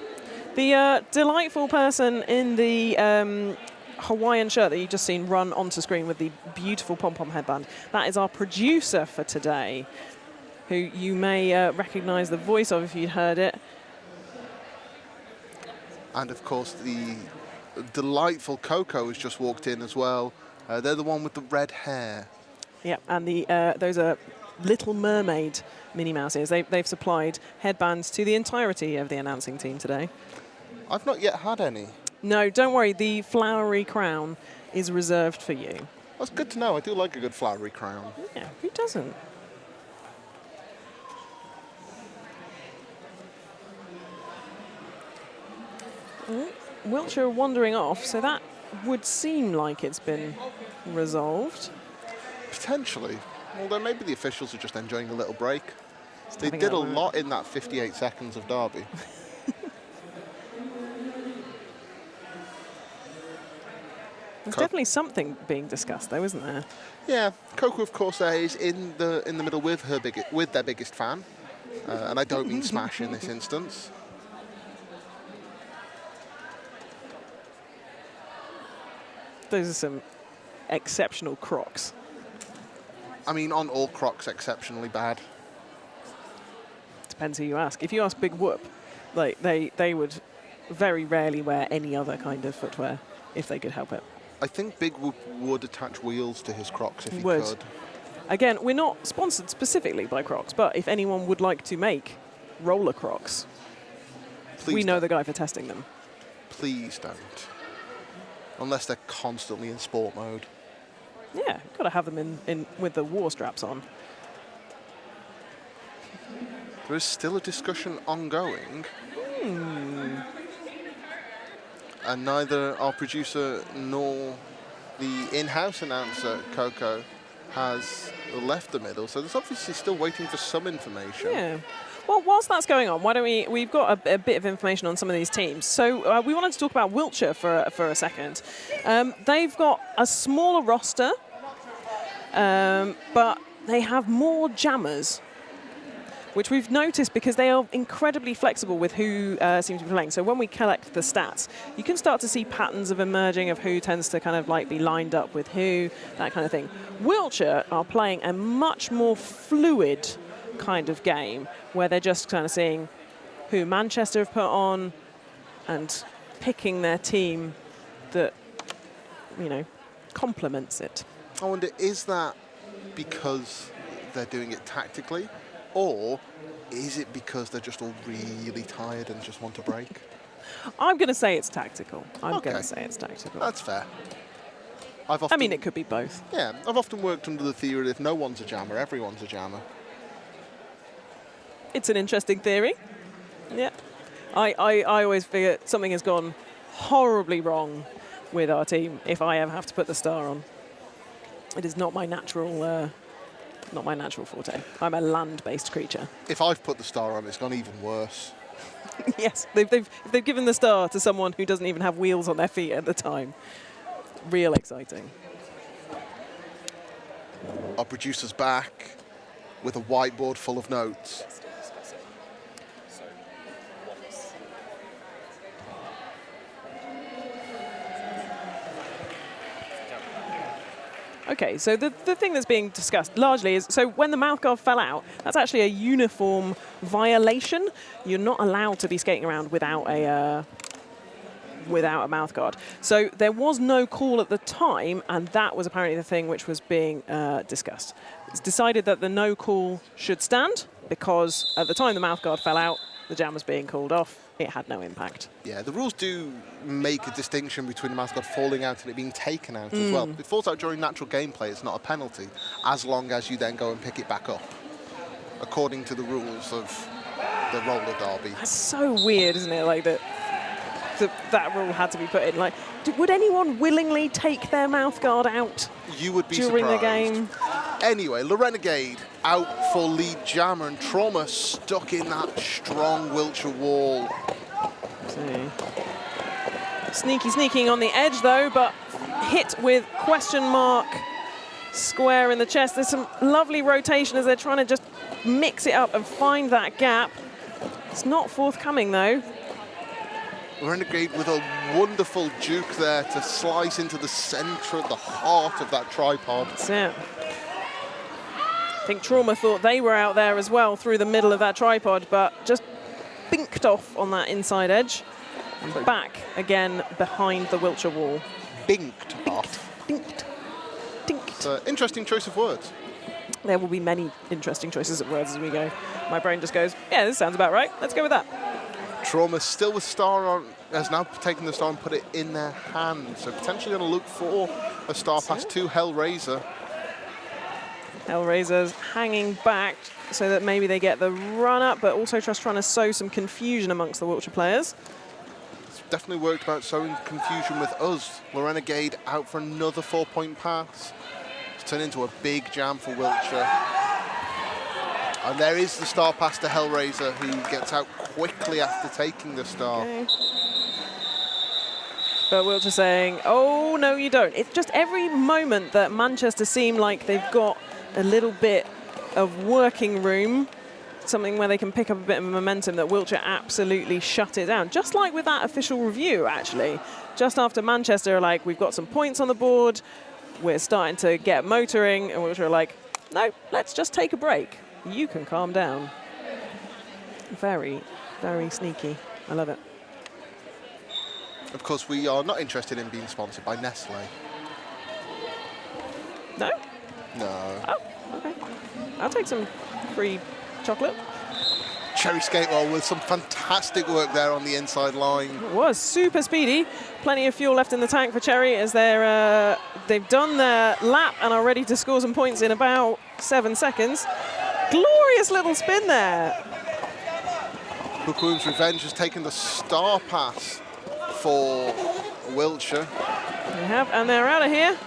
The delightful person in the Hawaiian shirt that you've just seen run onto screen with the beautiful pom-pom headband, that is our producer for today, who you may recognize the voice of if you'd heard it. And of course, the delightful Coco has just walked in as well. They're the one with the red hair. Yeah, and those are Little Mermaid Minnie Mouses. They've supplied headbands to the entirety of the announcing team today. I've not yet had any. No, don't worry. The flowery crown is reserved for you. That's good to know. I do like a good flowery crown. Yeah, who doesn't? Wiltshire wandering off, so that would seem like it's been resolved. Potentially. Although maybe the officials are just enjoying a little break. They did a lot in that 58 seconds of Derby. There's definitely something being discussed, though, isn't there? Yeah, Coco, of course, is in the middle with their biggest fan, and I don't mean Smash in this instance. Those are some exceptional Crocs. I mean, aren't all Crocs exceptionally bad? Depends who you ask. If you ask Big Whoop, like they would very rarely wear any other kind of footwear if they could help it. I think Big Whoop would attach wheels to his Crocs if he would. could. Again, we're not sponsored specifically by Crocs, but if anyone would like to make roller Crocs, we know the guy for testing them. Please don't. Unless they're constantly in sport mode. Yeah, got to have them in with the war straps on. There is still a discussion ongoing. And neither our producer nor the in-house announcer, Coco, has left the middle. So there's obviously still waiting for some information. Yeah. Well, whilst that's going on, why don't we've got a bit of information on some of these teams. So we wanted to talk about Wiltshire for a second. They've got a smaller roster, but they have more jammers, which we've noticed because they are incredibly flexible with who seems to be playing. So when we collect the stats, you can start to see patterns of emerging of who tends to kind of like be lined up with who, that kind of thing. Wiltshire are playing a much more fluid kind of game where they're just kind of seeing who Manchester have put on and picking their team that, you know, complements it. I wonder, is that because they're doing it tactically, or is it because they're just all really tired and just want a break? I'm going to say it's tactical. I'm going Okay. to say it's tactical. That's fair. I mean, it could be both. Yeah, I've often worked under the theory that if no one's a jammer, everyone's a jammer. It's an interesting theory. Yeah. I always figure something has gone horribly wrong with our team if I ever have to put the star on. It is not my natural forte. I'm a land-based creature. If I've put the star on, it's gone even worse. Yes, if they've given the star to someone who doesn't even have wheels on their feet at the time. Real exciting. Our producer's back with a whiteboard full of notes. Okay, so the thing that's being discussed largely is, so when the mouthguard fell out, that's actually a uniform violation. You're not allowed to be skating around without a mouthguard. So there was no call at the time, and that was apparently the thing which was being discussed. It's decided that the no call should stand because at the time the mouthguard fell out, the jam was being called off. It had no impact. Yeah, the rules do make a distinction between the mouthguard falling out and it being taken out as well. If it falls out during natural gameplay, it's not a penalty, as long as you then go and pick it back up, according to the rules of the roller derby. That's so weird, isn't it? Like that rule had to be put in. Like, would anyone willingly take their mouthguard out? You would be during surprised. The game? Anyway, Renegade out for lead jammer, and Trauma stuck in that strong Wiltshire wall. Sneaking on the edge though, but hit with question mark square in the chest. There's some lovely rotation as they're trying to just mix it up and find that gap. It's not forthcoming though. Renegade with a wonderful juke there to slice into the centre, the heart of that tripod. That's it. I think Trauma thought they were out there as well through the middle of that tripod, but just binked off on that inside edge. And back again behind the Wiltshire wall. Binked off. Binked. Dinked. Interesting choice of words. There will be many interesting choices of words as we go. My brain just goes, yeah, this sounds about right. Let's go with that. Trauma still with star on, has now taken the star and put it in their hand. So potentially going to look for a star pass to Hellraiser. Hellraiser's hanging back so that maybe they get the run up, but also just trying to sow some confusion amongst the Wiltshire players. It's definitely worked about sowing confusion with us. Renegade out for another 4-point pass. It's turned into a big jam for Wiltshire. And there is the star pass to Hellraiser, who gets out quickly after taking the star. Okay. But Wiltshire saying, oh, no, you don't. It's just every moment that Manchester seem like they've got a little bit of working room, something where they can pick up a bit of momentum, that Wiltshire absolutely shut it down. Just like with that official review, actually. Just after Manchester are like, we've got some points on the board, we're starting to get motoring, and Wiltshire are like, no, let's just take a break. You can calm down. Very, very sneaky. I love it. Of course, we are not interested in being sponsored by Nestle. No? No. Oh, okay. I'll take some free chocolate. Cherry skate roll with some fantastic work there on the inside line. It was super speedy. Plenty of fuel left in the tank for Cherry as they've done their lap and are ready to score some points in about 7 seconds. Glorious little spin there. Bookworm's Revenge has taken the star pass for Wiltshire. They have, and they're out of here.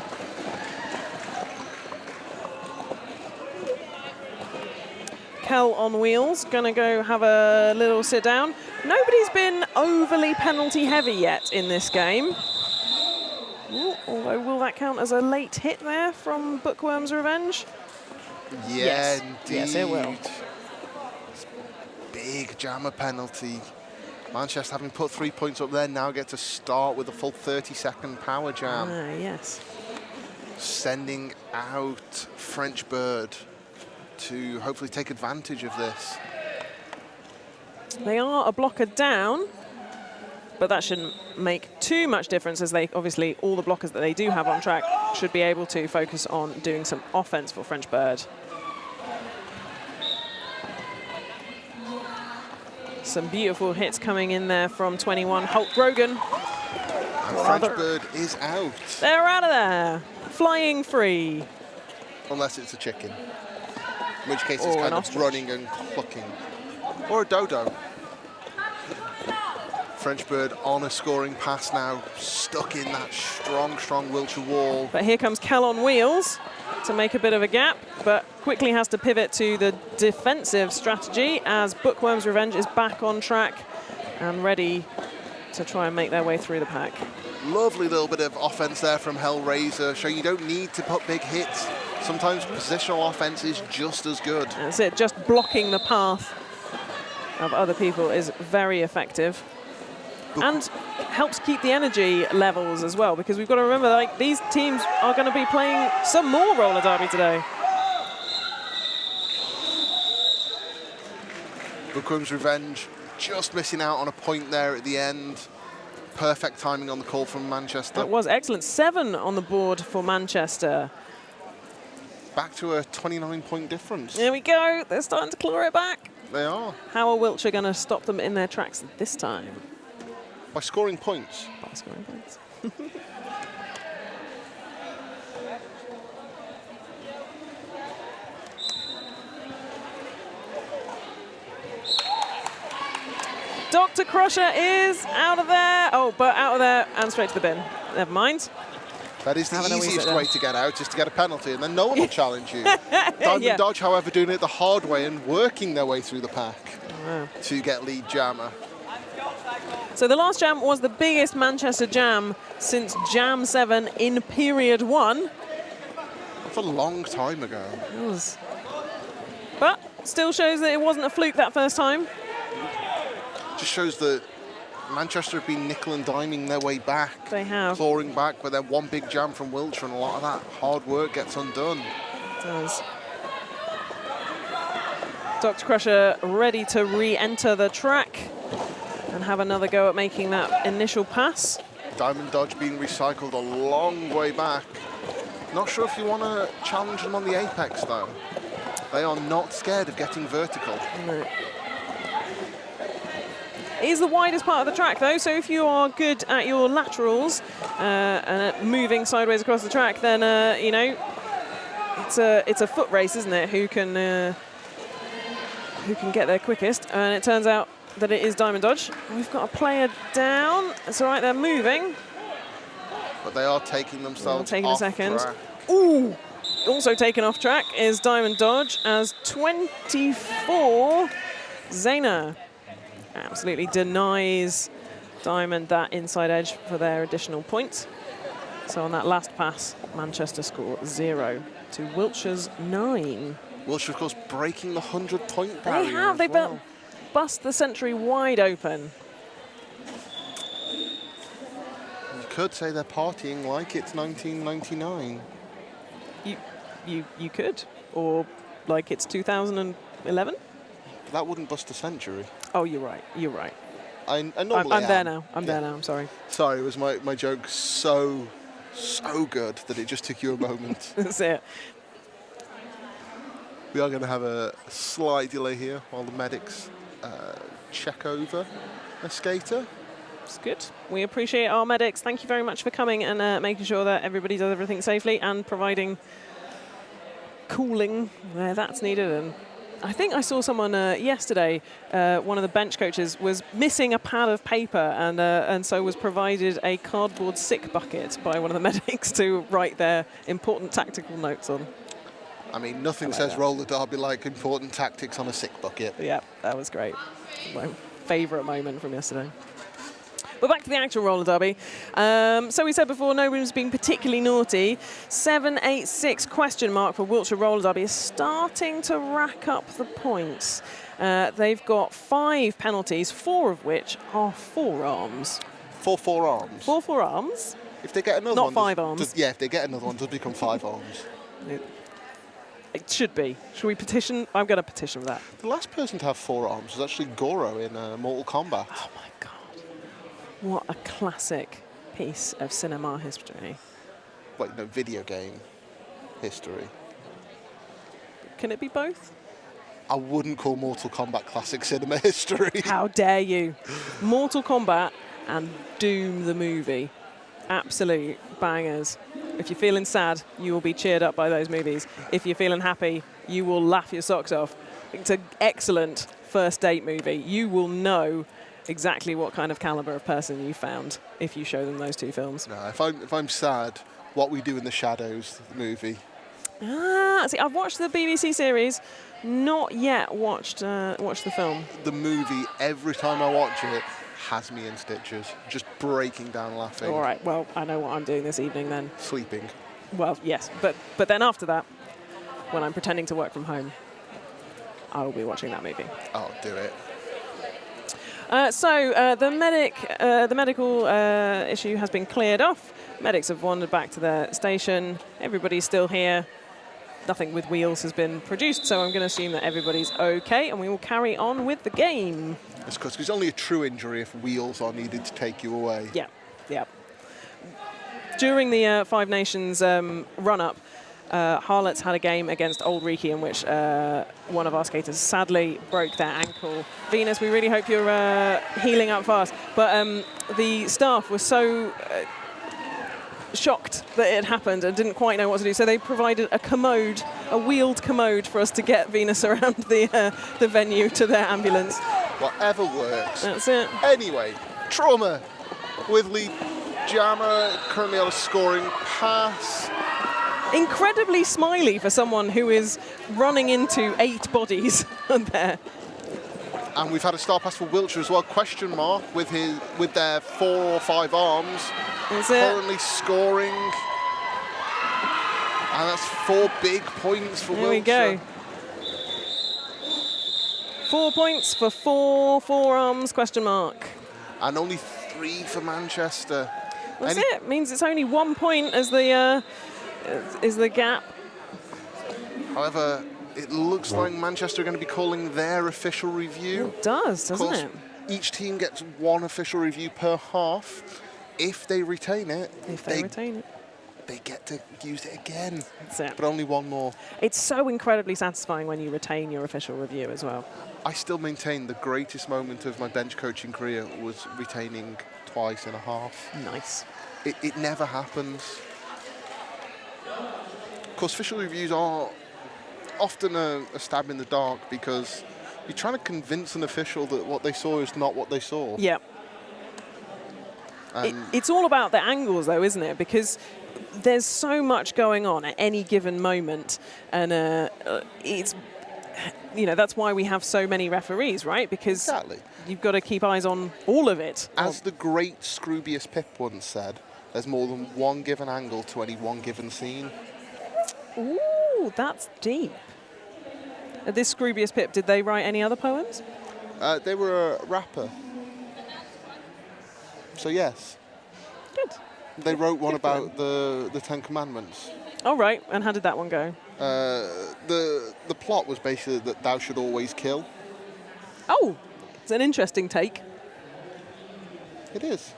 Kel on wheels, gonna go have a little sit down. Nobody's been overly penalty heavy yet in this game. Ooh, although will that count as a late hit there from Bookworm's Revenge? Yeah, yes. indeed. Yes, it will. Big jammer penalty. Manchester, having put 3 points up there, now get to start with a full 30-second power jam. Yes. Sending out French Bird to hopefully take advantage of this. They are a blocker down, but that shouldn't make too much difference, as they obviously, all the blockers that they do have on track should be able to focus on doing some offense for French Bird. Some beautiful hits coming in there from 21 Hulk Grogan. And French Bird is out. They're out of there, flying free. Unless it's a chicken, in which case it's Or kind an of ostrich. running and clucking. Or a dodo. French Bird on a scoring pass now, stuck in that strong, strong Wiltshire wall. But here comes Cal on wheels to make a bit of a gap, but quickly has to pivot to the defensive strategy as Bookworm's Revenge is back on track and ready to try and make their way through the pack. Lovely little bit of offense there from Hellraiser, showing you don't need to put big hits. Sometimes positional offense is just as good. That's it, just blocking the path of other people is very effective. and helps keep the energy levels as well, because we've got to remember, like, these teams are going to be playing some more roller derby today. Bookworm's Revenge just missing out on a point there at the end. Perfect timing on the call from Manchester. That was excellent. 7 on the board for Manchester. Back to a 29-point difference. There we go. They're starting to claw it back. They are. How are Wiltshire going to stop them in their tracks this time? By scoring points. By scoring points. Dr. Crusher is out of there. Oh, but out of there and straight to the bin. Never mind. That is the easiest way to get out, is to get a penalty, and then no one will challenge you. Diamond Dodge, however, doing it the hard way and working their way through the pack to get lead jammer. So the last jam was the biggest Manchester jam since Jam 7 in period 1. That's a long time ago. It was. But still shows that it wasn't a fluke that first time. Just shows that Manchester have been nickel and diming their way back. They have. Clawing back, but then one big jam from Wiltshire, and a lot of that hard work gets undone. It does. Dr. Crusher ready to re-enter the track and have another go at making that initial pass. Diamond Dodge being recycled a long way back. Not sure if you want to challenge them on the apex, though. They are not scared of getting vertical. No. It is the widest part of the track, though, so if you are good at your laterals and at moving sideways across the track, then, you know, it's a foot race, isn't it, who can get there quickest. And it turns out that it is Diamond Dodge. We've got a player down. It's all right, they're moving. But they are taking themselves off track. Ooh! Also taken off track is Diamond Dodge as 24, Zayna. Absolutely denies Diamond that inside edge for their additional point. So on that last pass, Manchester score 0 to Wiltshire's 9. Wiltshire, of course, breaking the 100-point barrier. They have. They bust the century wide open. You could say they're partying like it's 1999. You could, or like it's 2011. That wouldn't bust a century. Oh, you're right. You're right. I normally I'm there now. I'm there now. I'm sorry. Sorry, was my joke so good that it just took you a moment? That's it. We are going to have a slight delay here while the medics check over a skater. It's good. We appreciate our medics. Thank you very much for coming and making sure that everybody does everything safely and providing cooling where that's needed. And I think I saw someone yesterday, one of the bench coaches was missing a pad of paper and so was provided a cardboard sick bucket by one of the medics to write their important tactical notes on. I mean, nothing says roller derby like important tactics on a sick bucket. Yeah, that was great. My favourite moment from yesterday. But back to the actual roller derby. So we said before, no room's been particularly naughty. 786 question mark for Wiltshire roller derby is starting to rack up the points. They've got 5 penalties, 4 of which are forearms. 4 forearms? 4 forearms. If they get another Not one... Not 5 arms. Yeah, if they get another one, does become 5 arms. It should be. Should we petition? I'm going to petition for that. The last person to have 4 arms was actually Goro in Mortal Kombat. Oh, my God. What a classic piece of cinema history. Like, no, video game history. Can it be both? I wouldn't call Mortal Kombat classic cinema history. How dare you? Mortal Kombat and Doom the movie. Absolute bangers. If you're feeling sad, you will be cheered up by those movies. If you're feeling happy, you will laugh your socks off. It's an excellent first date movie. You will know exactly what kind of caliber of person you found if you show them those 2 films. No, if I'm sad, What We Do in the Shadows, the movie. See, I've watched the BBC series, not yet watched the film. The movie, every time I watch it, has me in stitches, just breaking down laughing. All right, well, I know what I'm doing this evening then. Sleeping. Well, yes, but then after that, when I'm pretending to work from home, I will be watching that movie. I'll do it. The medical issue has been cleared off. Medics have wandered back to their station. Everybody's still here. Nothing with wheels has been produced, so I'm going to assume that everybody's okay, and we will carry on with the game. It's because it's only a true injury if wheels are needed to take you away. Yeah, yeah. During the Five Nations run-up, Harlots had a game against Old Reekie in which one of our skaters sadly broke their ankle. Venus, we really hope you're healing up fast. But the staff was so shocked that it happened and didn't quite know what to do. So they provided a commode, a wheeled commode for us to get Venus around the venue to their ambulance. Whatever works. That's it. Anyway, trauma with lead jammer currently on a scoring pass. Incredibly smiley for someone who is running into 8 bodies there. And we've had a star pass for Wiltshire as well, question mark, with their 4 or 5 arms. Is currently scoring. And that's 4 big points for Wiltshire. There we go. 4 points for 4 arms, question mark. And only 3 for Manchester. That's it. Means it's only 1 point as the gap. However, it looks like Manchester are going to be calling their official review. It does, doesn't it? Each team gets 1 official review per half. If they retain it, they get to use it again. That's it. But only 1 more. It's so incredibly satisfying when you retain your official review as well. I still maintain the greatest moment of my bench coaching career was retaining twice in a half. Nice. It never happens. Of course, official reviews are often a stab in the dark because you're trying to convince an official that what they saw is not what they saw. Yeah. It's all about the angles, though, isn't it? Because there's so much going on at any given moment, and it's, you know, that's why we have so many referees, right? Because you've got to keep eyes on all of it. As the great Scroobius Pip once said, there's more than one given angle to any one given scene. Ooh, that's deep. This Scroobius Pip, did they write any other poems? They were a rapper. So yes. Good. They wrote one about the 10 Commandments. Oh, right. And how did that one go? The plot was basically that thou should always kill. Oh, it's an interesting take. It is.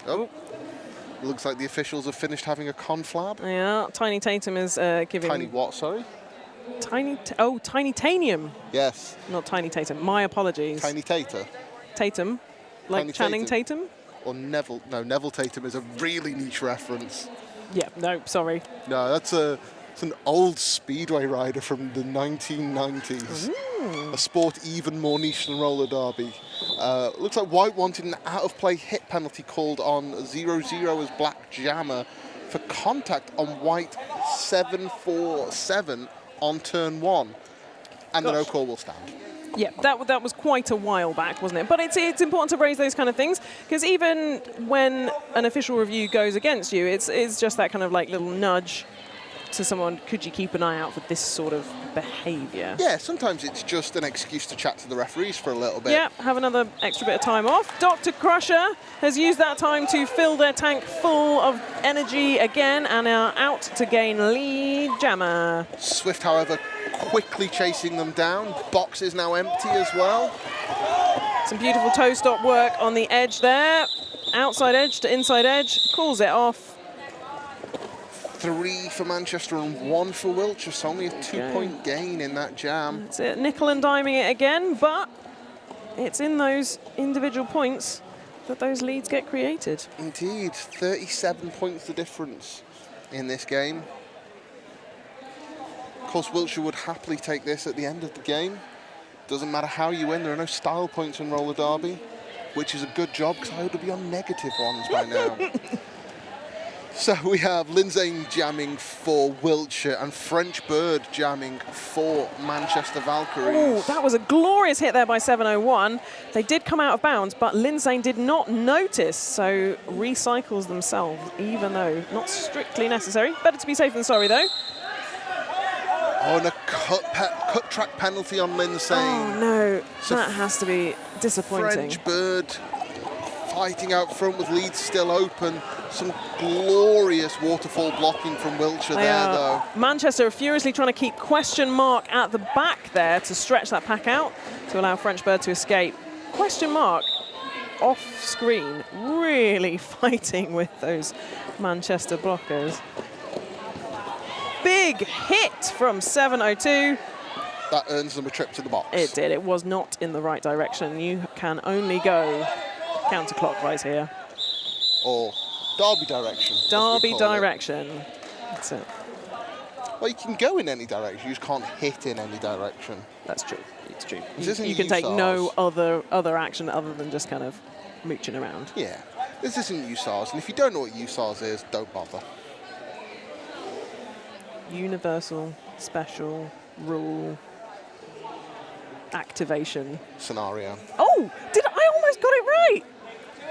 Oh, looks like the officials have finished having a conflab. Yeah, Tiny Tatum is giving... Tiny what, sorry? Tiny Tanium. Yes. Not Tiny Tatum. My apologies. Tiny Tater. Tatum. Like Tiny Channing Tatum? Or Neville. No, Neville Tatum is a really niche reference. Yeah, no, sorry. No, it's an old speedway rider from the 1990s. Ooh. A sport even more niche than roller derby. Looks like White wanted an out-of-play hit penalty called on 0-0 as Black Jammer for contact on White 7-4-7 on turn 1. And the no call will stand. Yeah, that was quite a while back, wasn't it? But it's important to raise those kind of things, because even when an official review goes against you, it's just that kind of like little nudge to someone, could you keep an eye out for this sort of behaviour? Yeah, sometimes it's just an excuse to chat to the referees for a little bit. Yeah, have another extra bit of time off. Dr. Crusher has used that time to fill their tank full of energy again and are out to gain lead jammer. Swift, however, quickly chasing them down. Box is now empty as well. Some beautiful toe stop work on the edge there. Outside edge to inside edge, calls it off. 3 for Manchester and 1 for Wiltshire, so only a 2-point gain in that jam. That's it, nickel and diming it again, but it's in those individual points that those leads get created. Indeed, 37 points the difference in this game. Of course, Wiltshire would happily take this at the end of the game. Doesn't matter how you win, there are no style points in roller derby, which is a good job because I would be on negative ones by now. So we have Lindsay jamming for Wiltshire and French Bird jamming for Manchester Valkyries. Oh, that was a glorious hit there by 701. They did come out of bounds, but Lindsay did not notice, so recycles themselves, even though not strictly necessary. Better to be safe than sorry, though. Oh, and a cut cut track penalty on Lindsay. Oh no, So that has to be disappointing. French Bird fighting out front with leads still open. Some glorious waterfall blocking from Wiltshire there, though. Manchester are furiously trying to keep question mark at the back there to stretch that pack out to allow French Bird to escape. Question mark off screen, really fighting with those Manchester blockers. Big hit from 702. That earns them a trip to the box. It did. It was not in the right direction. You can only go counterclockwise here. Or Derby direction. Derby direction. That's it. Well, you can go in any direction. You just can't hit in any direction. That's true. It's true. This You can take no other action other than just kind of mooching around. Yeah. This isn't USARS, and if you don't know what USARS is, don't bother. Universal, special, rule, activation. Scenario. Oh, I almost got it right.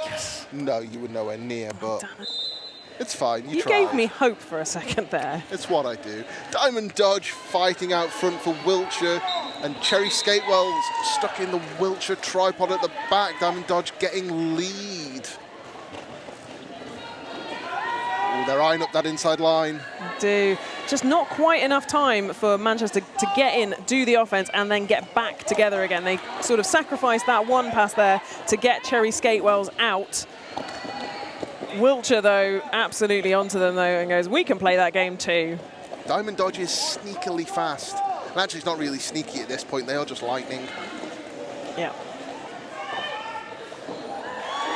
Yes. No, you were nowhere near, but Damn it. it's fine. You tried. gave me hope for a second there. It's what I do. Diamond Dodge fighting out front for Wiltshire, and Cherry Skatewell's stuck in the Wiltshire tripod at the back. Diamond Dodge getting lead. Ooh, they're eyeing up that inside line. Do just not quite enough time for Manchester to get in, do the offense, and then get back together again. They sort of sacrificed that one pass there to get Cherry Skatewells out. Wiltshire, though, absolutely onto them, though, and goes, we can play that game too. Diamond Dodge is sneakily fast. And actually, it's not really sneaky at this point. They are just lightning. Yeah.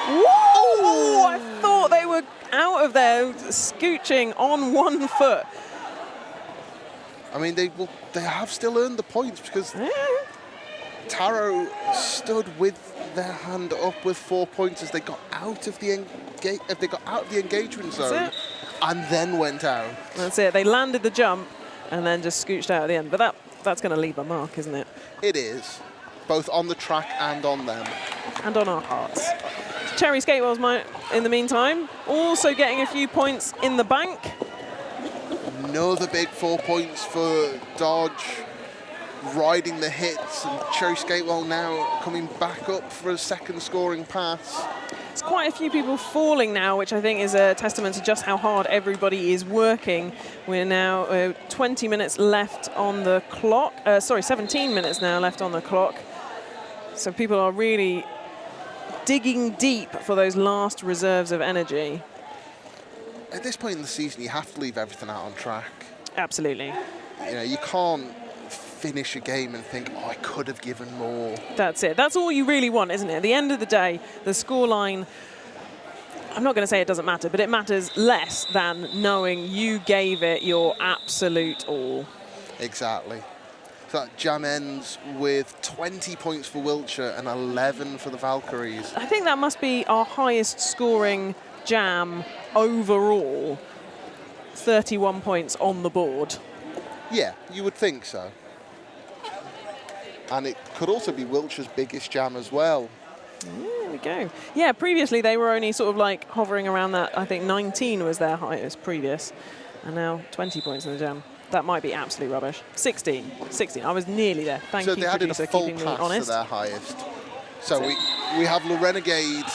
Whoa! I thought they were out of there, scooching on 1 foot. I mean, they have still earned the points because Taro stood with their hand up with 4 points as they got out of the engagement zone and then went out. That's it. They landed the jump and then just scooched out at the end. But that's going to leave a mark, isn't it? It is, both on the track and on them. And on our hearts. Cherry Skatewells might, in the meantime, also getting a few points in the bank. Another big 4 points for Dodge, riding the hits, and Cherry Skatewell now coming back up for a second scoring pass. There's quite a few people falling now, which I think is a testament to just how hard everybody is working. We're now 20 minutes left on the clock. 17 minutes now left on the clock. So people are really digging deep for those last reserves of energy. At this point in the season, you have to leave everything out on track. Absolutely. You know, you can't finish a game and think, oh, I could have given more. That's it. That's all you really want, isn't it? At the end of the day, the scoreline, I'm not going to say it doesn't matter, but it matters less than knowing you gave it your absolute all. Exactly. So that jam ends with 20 points for Wiltshire and 11 for the Valkyries. I think that must be our highest scoring jam overall. 31 points on the board. Yeah, you would think so. And it could also be Wiltshire's biggest jam as well. There we go. Yeah, previously they were only sort of like hovering around that. I think 19 was their highest previous. And now 20 points in the jam. That might be absolute rubbish. 16. I was nearly there. Thank you, so they added a producer, full keeping me pass honest. to their highest. So we have Le Renegade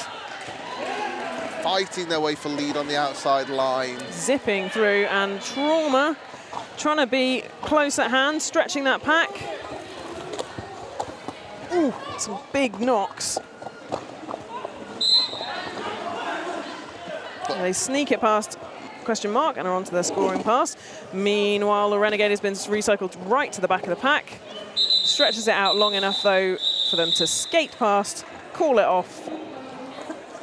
fighting their way for lead on the outside line. Zipping through, and Trauma trying to be close at hand, stretching that pack. Ooh, some big knocks. They sneak it past question mark and are onto their scoring pass. Meanwhile, the Renegade has been recycled right to the back of the pack. Stretches it out long enough, though, for them to skate past, call it off.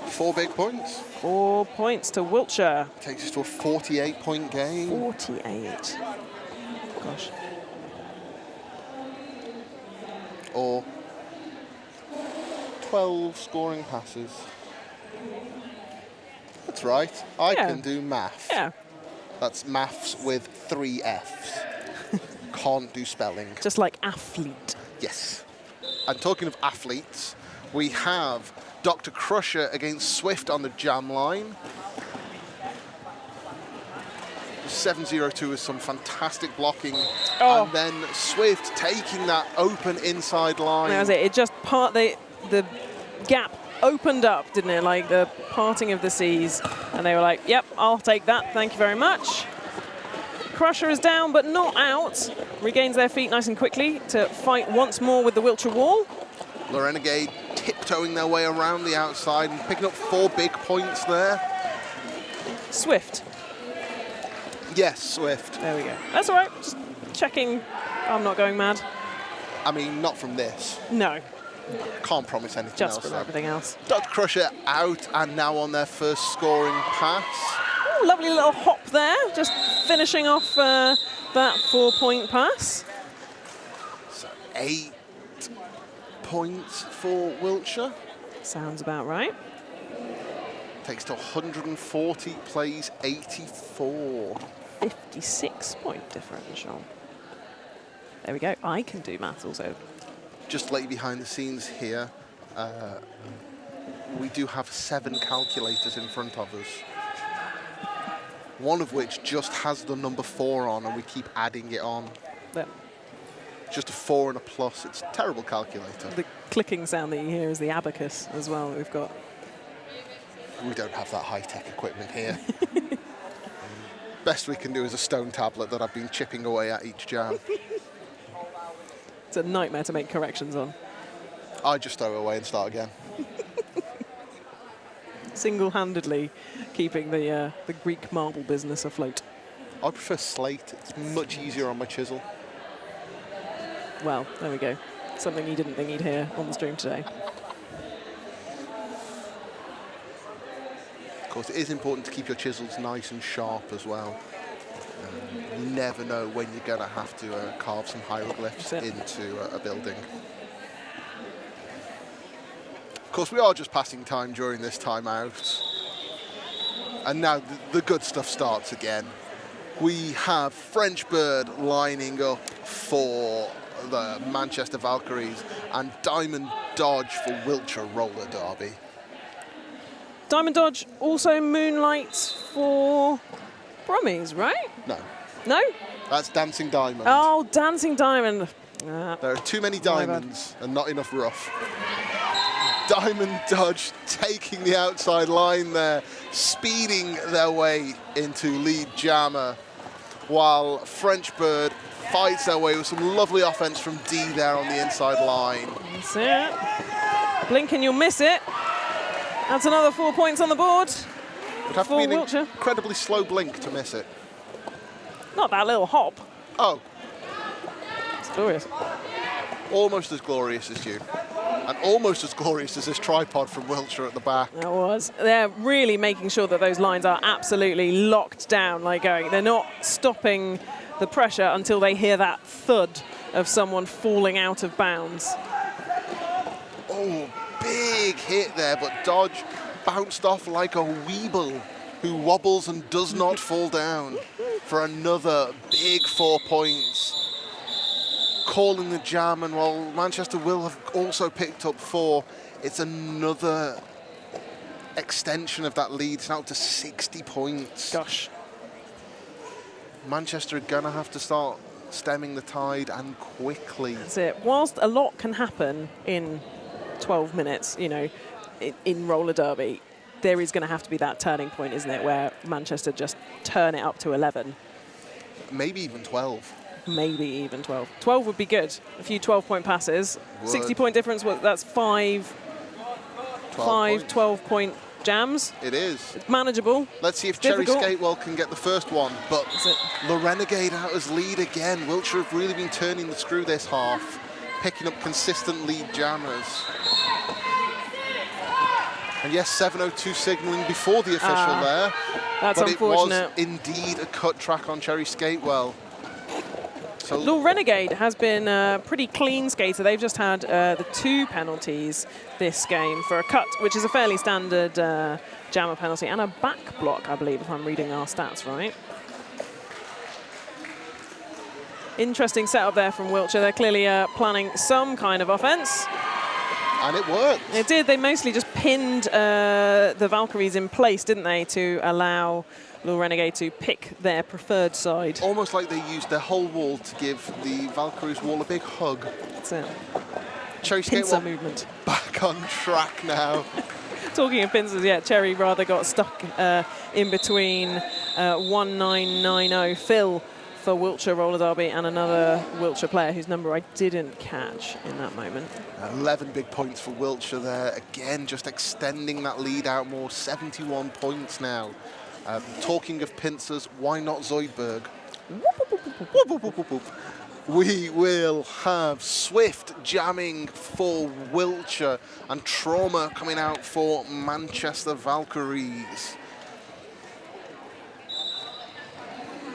4 big points. 4 points to Wiltshire. Takes us to a 48-point game. 48. Gosh. Or 12 scoring passes. That's right. I can do math. Yeah. That's maths with 3 Fs. Can't do spelling. Just like athlete. Yes. And talking of athletes, we have Dr. Crusher against Swift on the jam line. 7-0-2 is some fantastic blocking. Oh. And then Swift taking that open inside line. That was it. It just the gap opened up, didn't it? Like the parting of the seas. And they were like, yep, I'll take that. Thank you very much. Crusher is down, but not out. Regains their feet nice and quickly to fight once more with the Wiltshire wall. The Renegade tiptoeing their way around the outside and picking up 4 big points there. Swift. Yes, Swift. There we go. That's all right. Just checking I'm not going mad. I mean, not from this. No. Can't promise anything Just else. from everything else. Dr. Crusher out and now on their first scoring pass. Ooh, lovely little hop there. Just finishing off that 4-point pass. So 8 points for Wiltshire. Sounds about right. Takes to 140, plays 84. 56-point differential. There we go. I can do maths also. Just to let you behind the scenes here, we do have 7 calculators in front of us. One of which just has the number 4 on, and we keep adding it on. But Just a 4 and a plus. It's a terrible calculator. the clicking sound that you hear is the abacus as well that we've got. We don't have that high-tech equipment here. Best we can do is a stone tablet that I've been chipping away at each jam. It's a nightmare to make corrections on. I just throw it away and start again. Single-handedly keeping the Greek marble business afloat. I prefer slate. It's much easier on my chisel. Well, there we go. Something you didn't think you'd hear on the stream today. Of course, it is important to keep your chisels nice and sharp as well. You never know when you're going to have to carve some hieroglyphs into a building. Of course, we are just passing time during this timeout. And now the good stuff starts again. We have French Bird lining up for the Manchester Valkyries and Diamond Dodge for Wiltshire Roller Derby. Diamond Dodge also moonlights for Brummies, right? No, No? that's Dancing Diamond. Oh, Dancing Diamond. There are too many diamonds and not enough rough. Diamond Dodge taking the outside line there, speeding their way into lead jammer, while French Bird fights their way with some lovely offense from D there on the inside line. That's it. Blink and you'll miss it. That's another 4 points on the board. Would have to for be an Wiltshire. incredibly slow blink to miss it. Not that little hop. Oh, It's glorious. almost as glorious as you. And almost as glorious as this tripod from Wiltshire at the back. That was. They're really making sure that those lines are absolutely locked down, like going. They're not stopping the pressure until they hear that thud of someone falling out of bounds. Oh, big hit there, but Dodge bounced off like a weeble who wobbles and does not fall down for another big 4 points. Calling the jam, and while Manchester will have also picked up 4, it's another extension of that lead. It's now up to 60 points. Gosh. Manchester are going to have to start stemming the tide, and quickly. That's it. Whilst a lot can happen in 12 minutes, you know, in roller derby, there is going to have to be that turning point, isn't it, where Manchester just turn it up to 11. Maybe even 12. Maybe even 12. 12 would be good. A few 12-point passes. 60-point difference, well, that's 5 12-point jams. It is. It's manageable. Let's see if It's Cherry difficult. Skatewell can get the first one. But That's it. the Renegade out as lead again. Wiltshire have really been turning the screw this half, picking up consistent lead jammers. And yes, 7:02 signalling before the official there. That's but unfortunate. it was indeed a cut track on Cherry Skatewell. So The Renegade has been a pretty clean skater. They've just had the 2 penalties this game for a cut, which is a fairly standard jammer penalty, and a back block, I believe, if I'm reading our stats right. Interesting setup there from Wiltshire. They're clearly planning some kind of offense. and it worked. It did. They mostly just pinned the Valkyries in place, didn't they, to allow Little Renegade to pick their preferred side. Almost like they used their whole wall to give the Valkyries wall a big hug. That's it. Cherry Pincer Skatewell movement. back on track now. Talking of pincers, yeah, Cherry rather got stuck in between 1990 Phil for Wiltshire roller derby and another Wiltshire player whose number I didn't catch in that moment. 11 big points for Wiltshire there. Again, just extending that lead out more. 71 points now. Talking of pincers, why not Zoidberg? We will have Swift jamming for Wiltshire and Trauma coming out for Manchester Valkyries.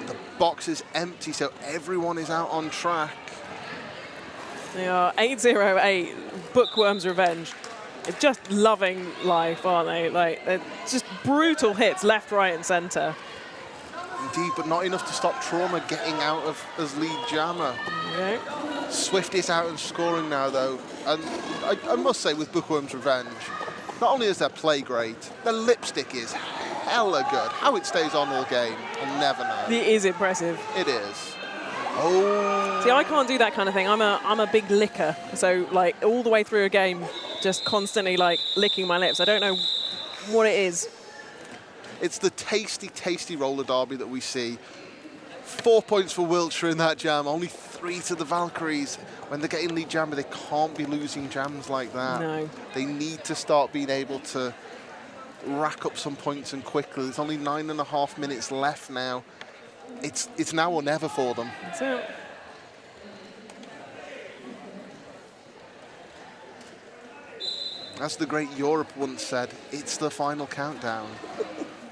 The box is empty, so everyone is out on track. They are 808, Bookworm's Revenge. They're just loving life, aren't they? Like, they're just brutal hits left, right, and centre. Indeed, but not enough to stop Trauma getting out of as lead jammer. Okay. Swift is out and scoring now, though. And I must say, with Bookworm's Revenge, not only is their play great, their lipstick is hella good. How it stays on all game, I'll never know. It is impressive. It is. Oh. See, I can't do that kind of thing. I'm a big licker. So, like, all the way through a game, just constantly, like, licking my lips. I don't know what it is. It's the tasty, tasty roller derby that we see. 4 points for Wiltshire in that jam, only 3 to the Valkyries. When they're getting lead jammer, they can't be losing jams like that. No. They need to start being able to rack up some points and quickly. There's only 9.5 minutes left now. It's now or never for them. That's it. As the great Europe once said, it's the final countdown.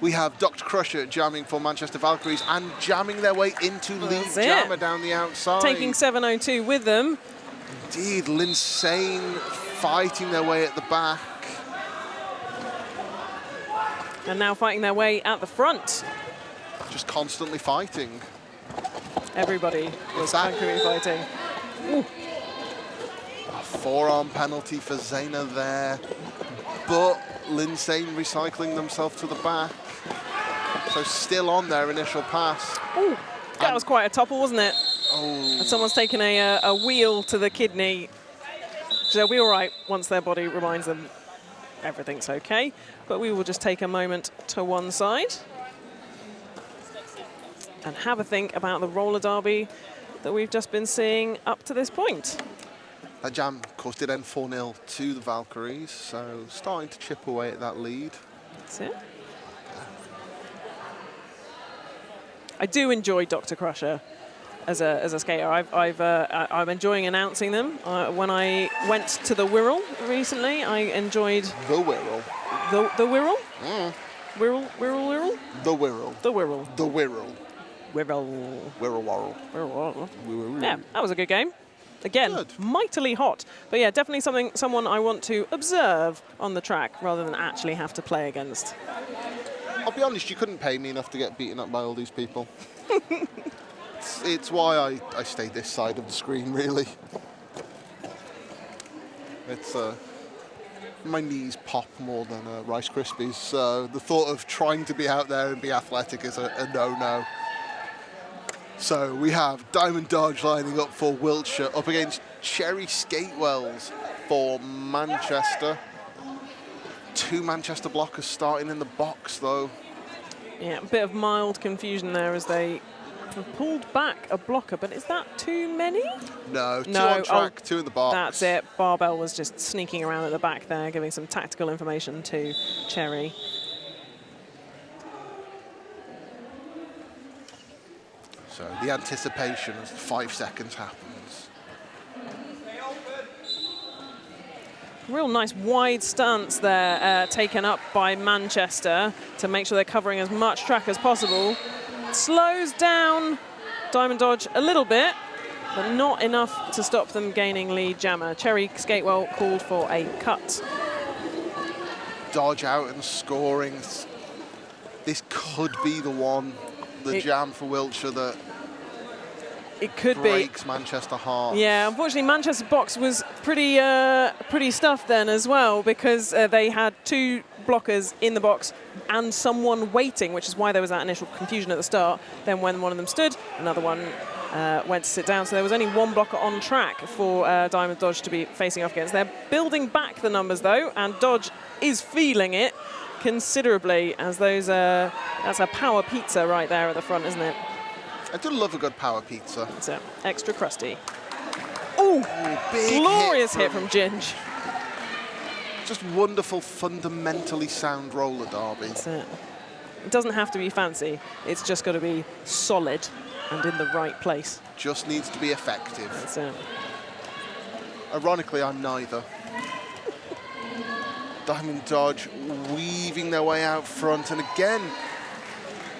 We have Dr. Crusher jamming for Manchester Valkyries and jamming their way into lead jammer down the outside. Taking 702 with them. Indeed, Linsane fighting their way at the back. And now fighting their way at the front. Just constantly fighting. Everybody was Valkyrie fighting. Ooh. A forearm penalty for Zayna there. But Linsane recycling themselves to the back. So still on their initial pass. Ooh, that was quite a topple, wasn't it? Oh. And someone's taken a wheel to the kidney. So they'll be all right once their body reminds them everything's okay. But we will just take a moment to one side and have a think about the roller derby that we've just been seeing up to this point. That jam, of course, did end 4-0 to the Valkyries, so starting to chip away at that lead. That's it. I do enjoy Dr. Crusher as a skater. I'm enjoying announcing them. When I went to the Wirral recently, I enjoyed... The Wirral. The Wirral? Mm. Wirral? The Wirral. The Wirral. The Wirral. Wirral. Wirral. Wirral. Yeah, that was a good game. Again, good. Mightily hot. But yeah, definitely someone I want to observe on the track rather than actually have to play against. I'll be honest, you couldn't pay me enough to get beaten up by all these people. it's why I stay this side of the screen, really. It's my knees pop more than Rice Krispies, so the thought of trying to be out there and be athletic is a no-no. So we have Diamond Dodge lining up for Wiltshire up against Cherry Skatewells for Manchester. 2 Manchester blockers starting in the box, though. Yeah, a bit of mild confusion there as they have pulled back a blocker, but is that too many? No, 2 on track, 2 in the box. That's it. Barbell was just sneaking around at the back there, giving some tactical information to Cherry. So the anticipation as 5 seconds happens. Real nice wide stance there, taken up by Manchester to make sure they're covering as much track as possible. Slows down Diamond Dodge a little bit, but not enough to stop them gaining lead jammer. Cherry Skatewell called for a cut. Dodge out and scoring. This could be the one, the jam for Wiltshire that it could breaks Manchester hearts. Yeah, unfortunately, Manchester box was pretty stuffed then as well, because they had 2 blockers in the box and someone waiting, which is why there was that initial confusion at the start. Then when one of them stood, another one went to sit down. So there was only one blocker on track for Diamond Dodge to be facing off against. They're building back the numbers, though, and Dodge is feeling it considerably, as those that's a power pizza right there at the front, isn't it? I do love a good power pizza. It's extra crusty. Ooh, big glorious hit from Ginge. Just wonderful, fundamentally sound roller derby. That's it. It doesn't have to be fancy. It's just got to be solid and in the right place. Just needs to be effective. That's it. Ironically, I'm neither. Diamond Dodge weaving their way out front, and again,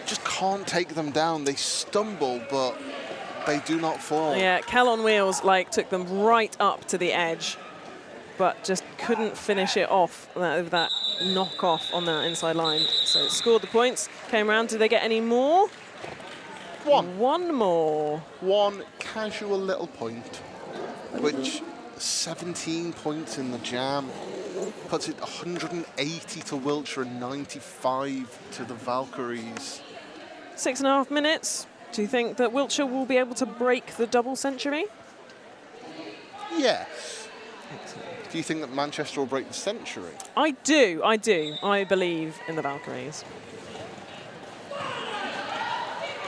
just can't take them down. They stumble, but they do not fall. Yeah, Kel on wheels took them right up to the edge, but just couldn't finish it off with that knock-off on that inside line. So it scored the points, came around. Did they get any more? One more. One casual little point, which 17 points in the jam. Puts it 180 to Wiltshire and 95 to the Valkyries. 6.5 minutes. Do you think that Wiltshire will be able to break the double century? Yes. Excellent. Do you think that Manchester will break the century? I do. I believe in the Valkyries.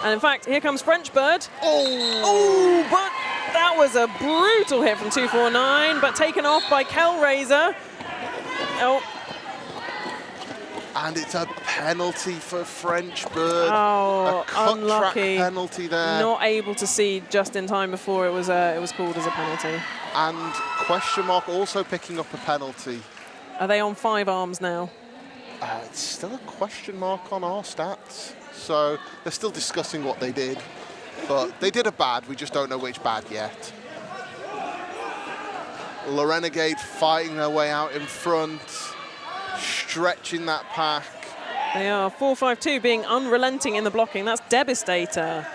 And in fact, here comes French Bird. Oh, but that was a brutal hit from 249, but taken off by Kel Razor. Oh. And it's a penalty for French Bird. Oh, a cut unlucky. Track penalty there. Not able to see just in time before it was called as a penalty. And question mark also picking up a penalty. Are they on 5 arms now? It's still a question mark on our stats. So they're still discussing what they did. But they did a bad, we just don't know which bad yet. La Renegade fighting their way out in front, stretching that pack. They are 4-5-2, being unrelenting in the blocking. That's devastator.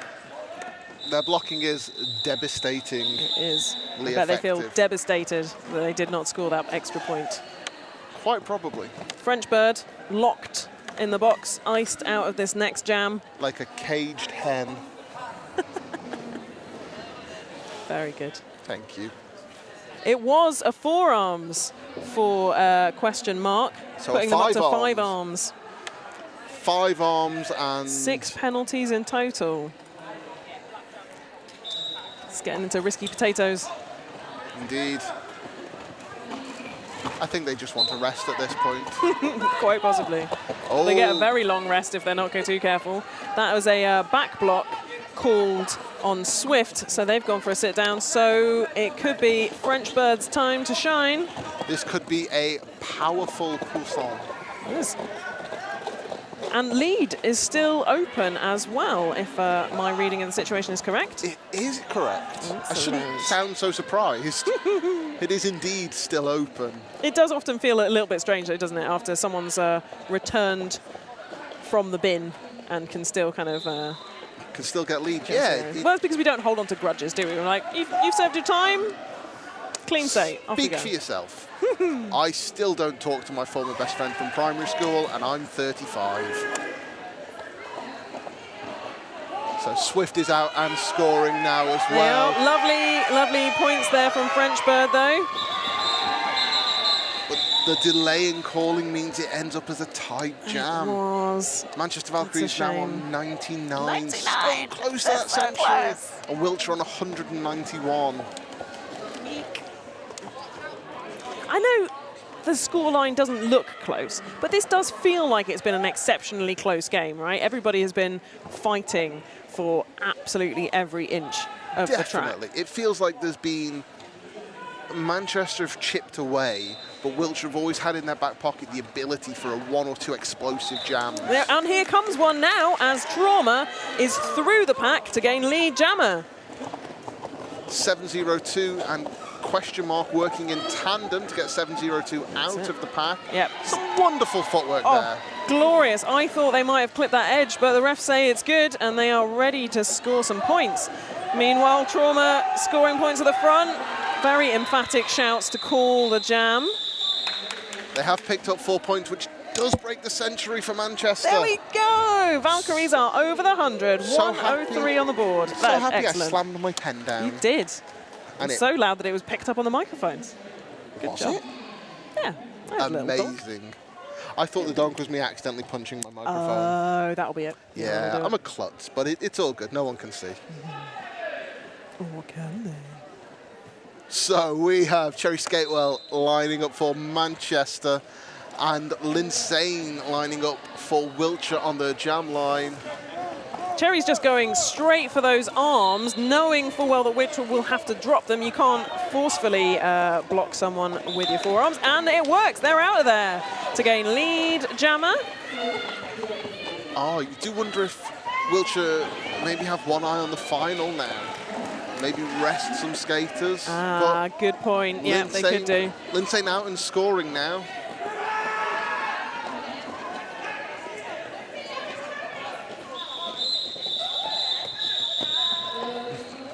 Their blocking is devastating. It is. I bet they feel devastated that they did not score that extra point. Quite probably. French Bird locked in the box, iced out of this next jam. Like a caged hen. Very good. Thank you. It was a 4 arms for question mark, so putting them up to 5 arms. 5 arms and 6 penalties in total. It's getting into risky potatoes. Indeed. I think they just want to rest at this point. Quite possibly. Oh. They get a very long rest if they're not too careful. That was a back block called on Swift, so they've gone for a sit down. So it could be French Bird's time to shine. This could be a powerful croissant. Yes. And lead is still open as well, if my reading of the situation is correct. It is correct. Excellent. I shouldn't sound so surprised. It is indeed still open. It does often feel a little bit strange, though, doesn't it, after someone's returned from the bin and can still kind of... can still get lead, yeah. Well, that's because we don't hold on to grudges, do we? We're like, you've served your time, clean slate, off you go. Speak for yourself. I still don't talk to my former best friend from primary school, and I'm 35. So Swift is out and scoring now as well. Lovely, lovely points there from French Bird, though. But the delay in calling means it ends up as a tight jam. It was. Manchester Valkyries now on 99. So close to that so century. close. And Wiltshire on 191. I know the scoreline doesn't look close, but this does feel like it's been an exceptionally close game, right? Everybody has been fighting for absolutely every inch of the track. Definitely. It feels like there's been... Manchester have chipped away, but Wiltshire have always had in their back pocket the ability for a 1 or 2 explosive jams. Yeah, and here comes one now as Trauma is through the pack to gain lead jammer. 702 and question mark working in tandem to get 702 out of the pack. Yep. Some wonderful footwork there. Glorious. I thought they might have clipped that edge, but the refs say it's good and they are ready to score some points. Meanwhile, Trauma scoring points at the front. Very emphatic shouts to call the jam. They have picked up 4 points, which does break the century for Manchester. There we go. Valkyries are over the 100. So 103 on the board. So That's happy excellent. I slammed my pen down. You did. And It was so loud that it was picked up on the microphones. Good job. it? Yeah. that was a little donk. Amazing. I thought the donk was me accidentally punching my microphone. Oh, that'll be it. Yeah, That'll do I'm it. a klutz, but it's all good. No one can see. Or can they? So we have Cherry Skatewell lining up for Manchester and Linsane lining up for Wiltshire on the jam line. Cherry's just going straight for those arms, knowing full well that Wiltshire will have to drop them. You can't forcefully block someone with your forearms, and it works. They're out of there to gain lead. Jammer. Oh, you do wonder if Wiltshire maybe have one eye on the final now. Maybe rest some skaters. Ah, good point. Yeah, they could do. Linsane out and scoring now.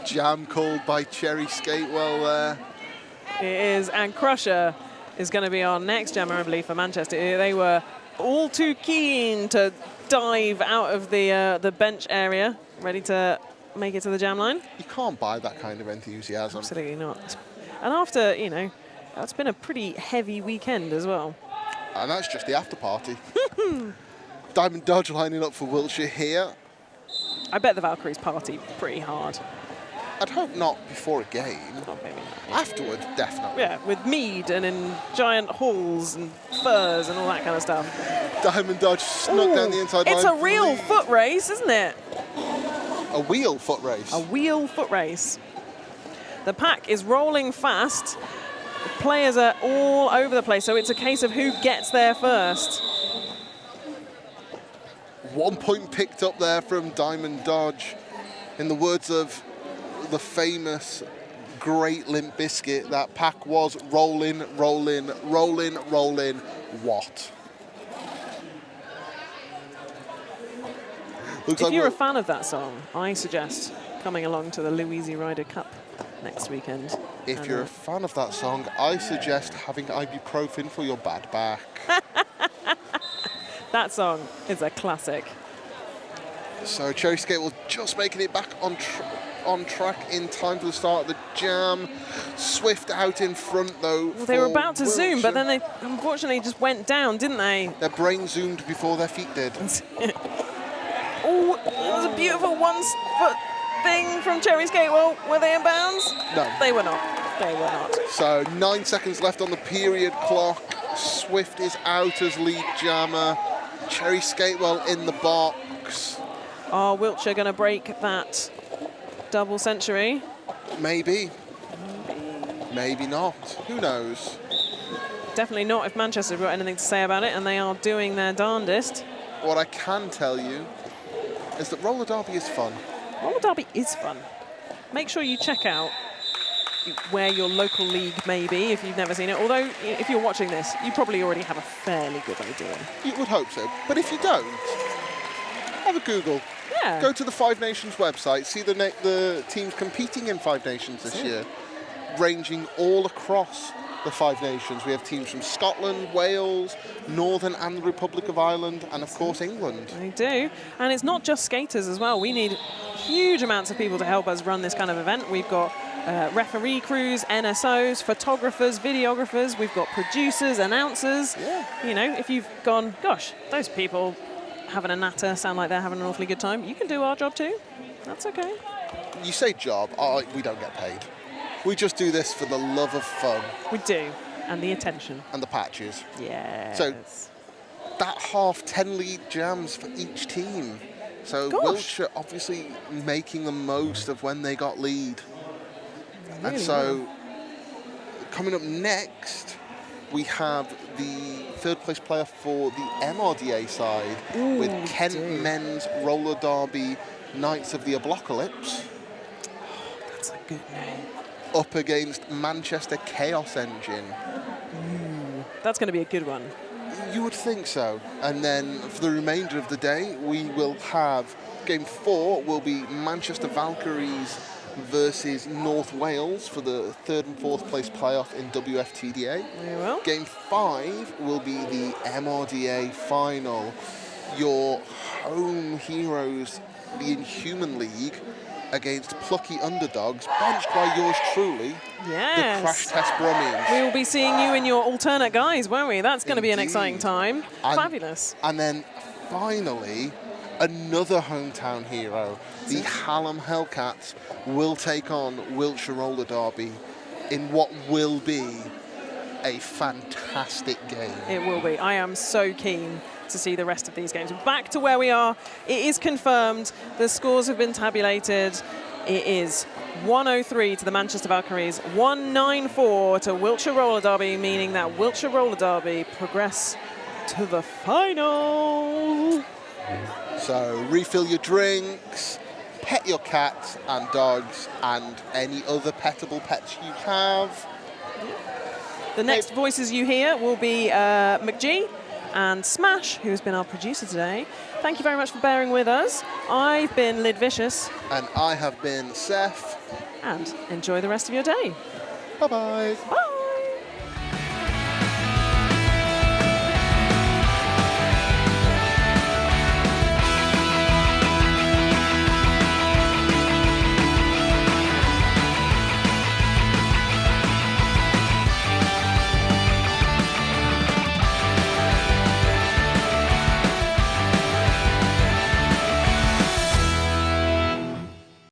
Jam called by Cherry Skatewell there. It is, and Crusher is going to be our next jammer, I believe, for Manchester. They were all too keen to dive out of the bench area, ready to make it to the jam line. You can't buy that kind of enthusiasm. Absolutely not. And after, you know, it's been a pretty heavy weekend as well. And that's just the after party. Diamond Dodge lining up for Wiltshire here. I bet the Valkyries party pretty hard. I'd hope not before a game. Oh, maybe. Afterward, definitely. Yeah, with mead and in giant halls and furs and all that kind of stuff. Diamond Dodge snuck down the inside line. It's a real foot race, isn't it? A wheel foot race. A wheel foot race. The pack is rolling fast. The players are all over the place, so it's a case of who gets there first. 1 point picked up there from Diamond Dodge. In the words of the famous great Limp Bizkit, that pack was rolling, rolling, rolling, rolling. What? Looks If like you're a fan of that song, I suggest coming along to the Louise Ryder Cup next weekend. If you're a fan of that song, I suggest having ibuprofen for your bad back. That song is a classic. So Cherry Skatewell just making it back on track in time for the start of the jam. Swift out in front though. Well, they were about to Wiltshire. zoom, but then they unfortunately just went down, didn't they? Their brain zoomed before their feet did. Oh, it was a beautiful one-foot thing from Cherry Skatewell. Were they in bounds? No. They were not. They were not. So 9 seconds left on the period clock. Swift is out as lead jammer. Cherry Skatewell in the box. Are Wiltshire going to break that double century? Maybe. Maybe not. Who knows? Definitely not if Manchester have got anything to say about it, and they are doing their darndest. What I can tell you is that roller derby is fun. Roller derby is fun. Make sure you check out where your local league may be if you've never seen it. Although, if you're watching this, you probably already have a fairly good idea. You would hope so. But if you don't, have a Google. Yeah. Go to the Five Nations website, see the teams competing in Five Nations this year, ranging all across the Five Nations. We have teams from Scotland, Wales, Northern and the Republic of Ireland, and of course England. They do. And it's not just skaters as well. We need huge amounts of people to help us run this kind of event. We've got referee crews, NSOs, photographers, videographers. We've got producers, announcers. Yeah. You know, if you've gone, gosh, those people having a natter sound like they're having an awfully good time, you can do our job too. That's okay. You say job, we don't get paid. We just do this for the love of fun. We do. And the attention. And the patches. Yes. So that half 10 lead jams for each team. So Gosh. Wiltshire obviously making the most of when they got lead. Really and so coming up next, we have the third place player for the MRDA side with Kent Men's Roller Derby Knights of the Ablocalypse. That's a good name. Up against Manchester Chaos Engine. That's going to be a good one. You would think so. And then for the remainder of the day, we will have game 4 will be Manchester Valkyries versus North Wales for the 3rd and 4th place playoff in WFTDA. Very well. Game 5 will be the MRDA final. Your home heroes, the Inhuman League, against plucky underdogs, benched by yours truly, Yes. the Crash Test Brummies. We will be seeing you in your alternate guise, won't we? That's going to be an Indeed. exciting time. And- Fabulous. And then finally, another hometown hero, the Hallam Hellcats, will take on Wiltshire Roller Derby in what will be a fantastic game. It will be. I am so keen to see the rest of these games. Back to where we are. It is confirmed. The scores have been tabulated. It is 103 to the Manchester Valkyries, 194 to Wiltshire Roller Derby, meaning that Wiltshire Roller Derby progress to the final. So refill your drinks, pet your cats and dogs and any other pettable pets you have. The next voices you hear will be McGee and Smash, who has been our producer today. Thank you very much for bearing with us. I've been Lyd Vicious. And I have been Seth. And enjoy the rest of your day. Bye-bye. Bye.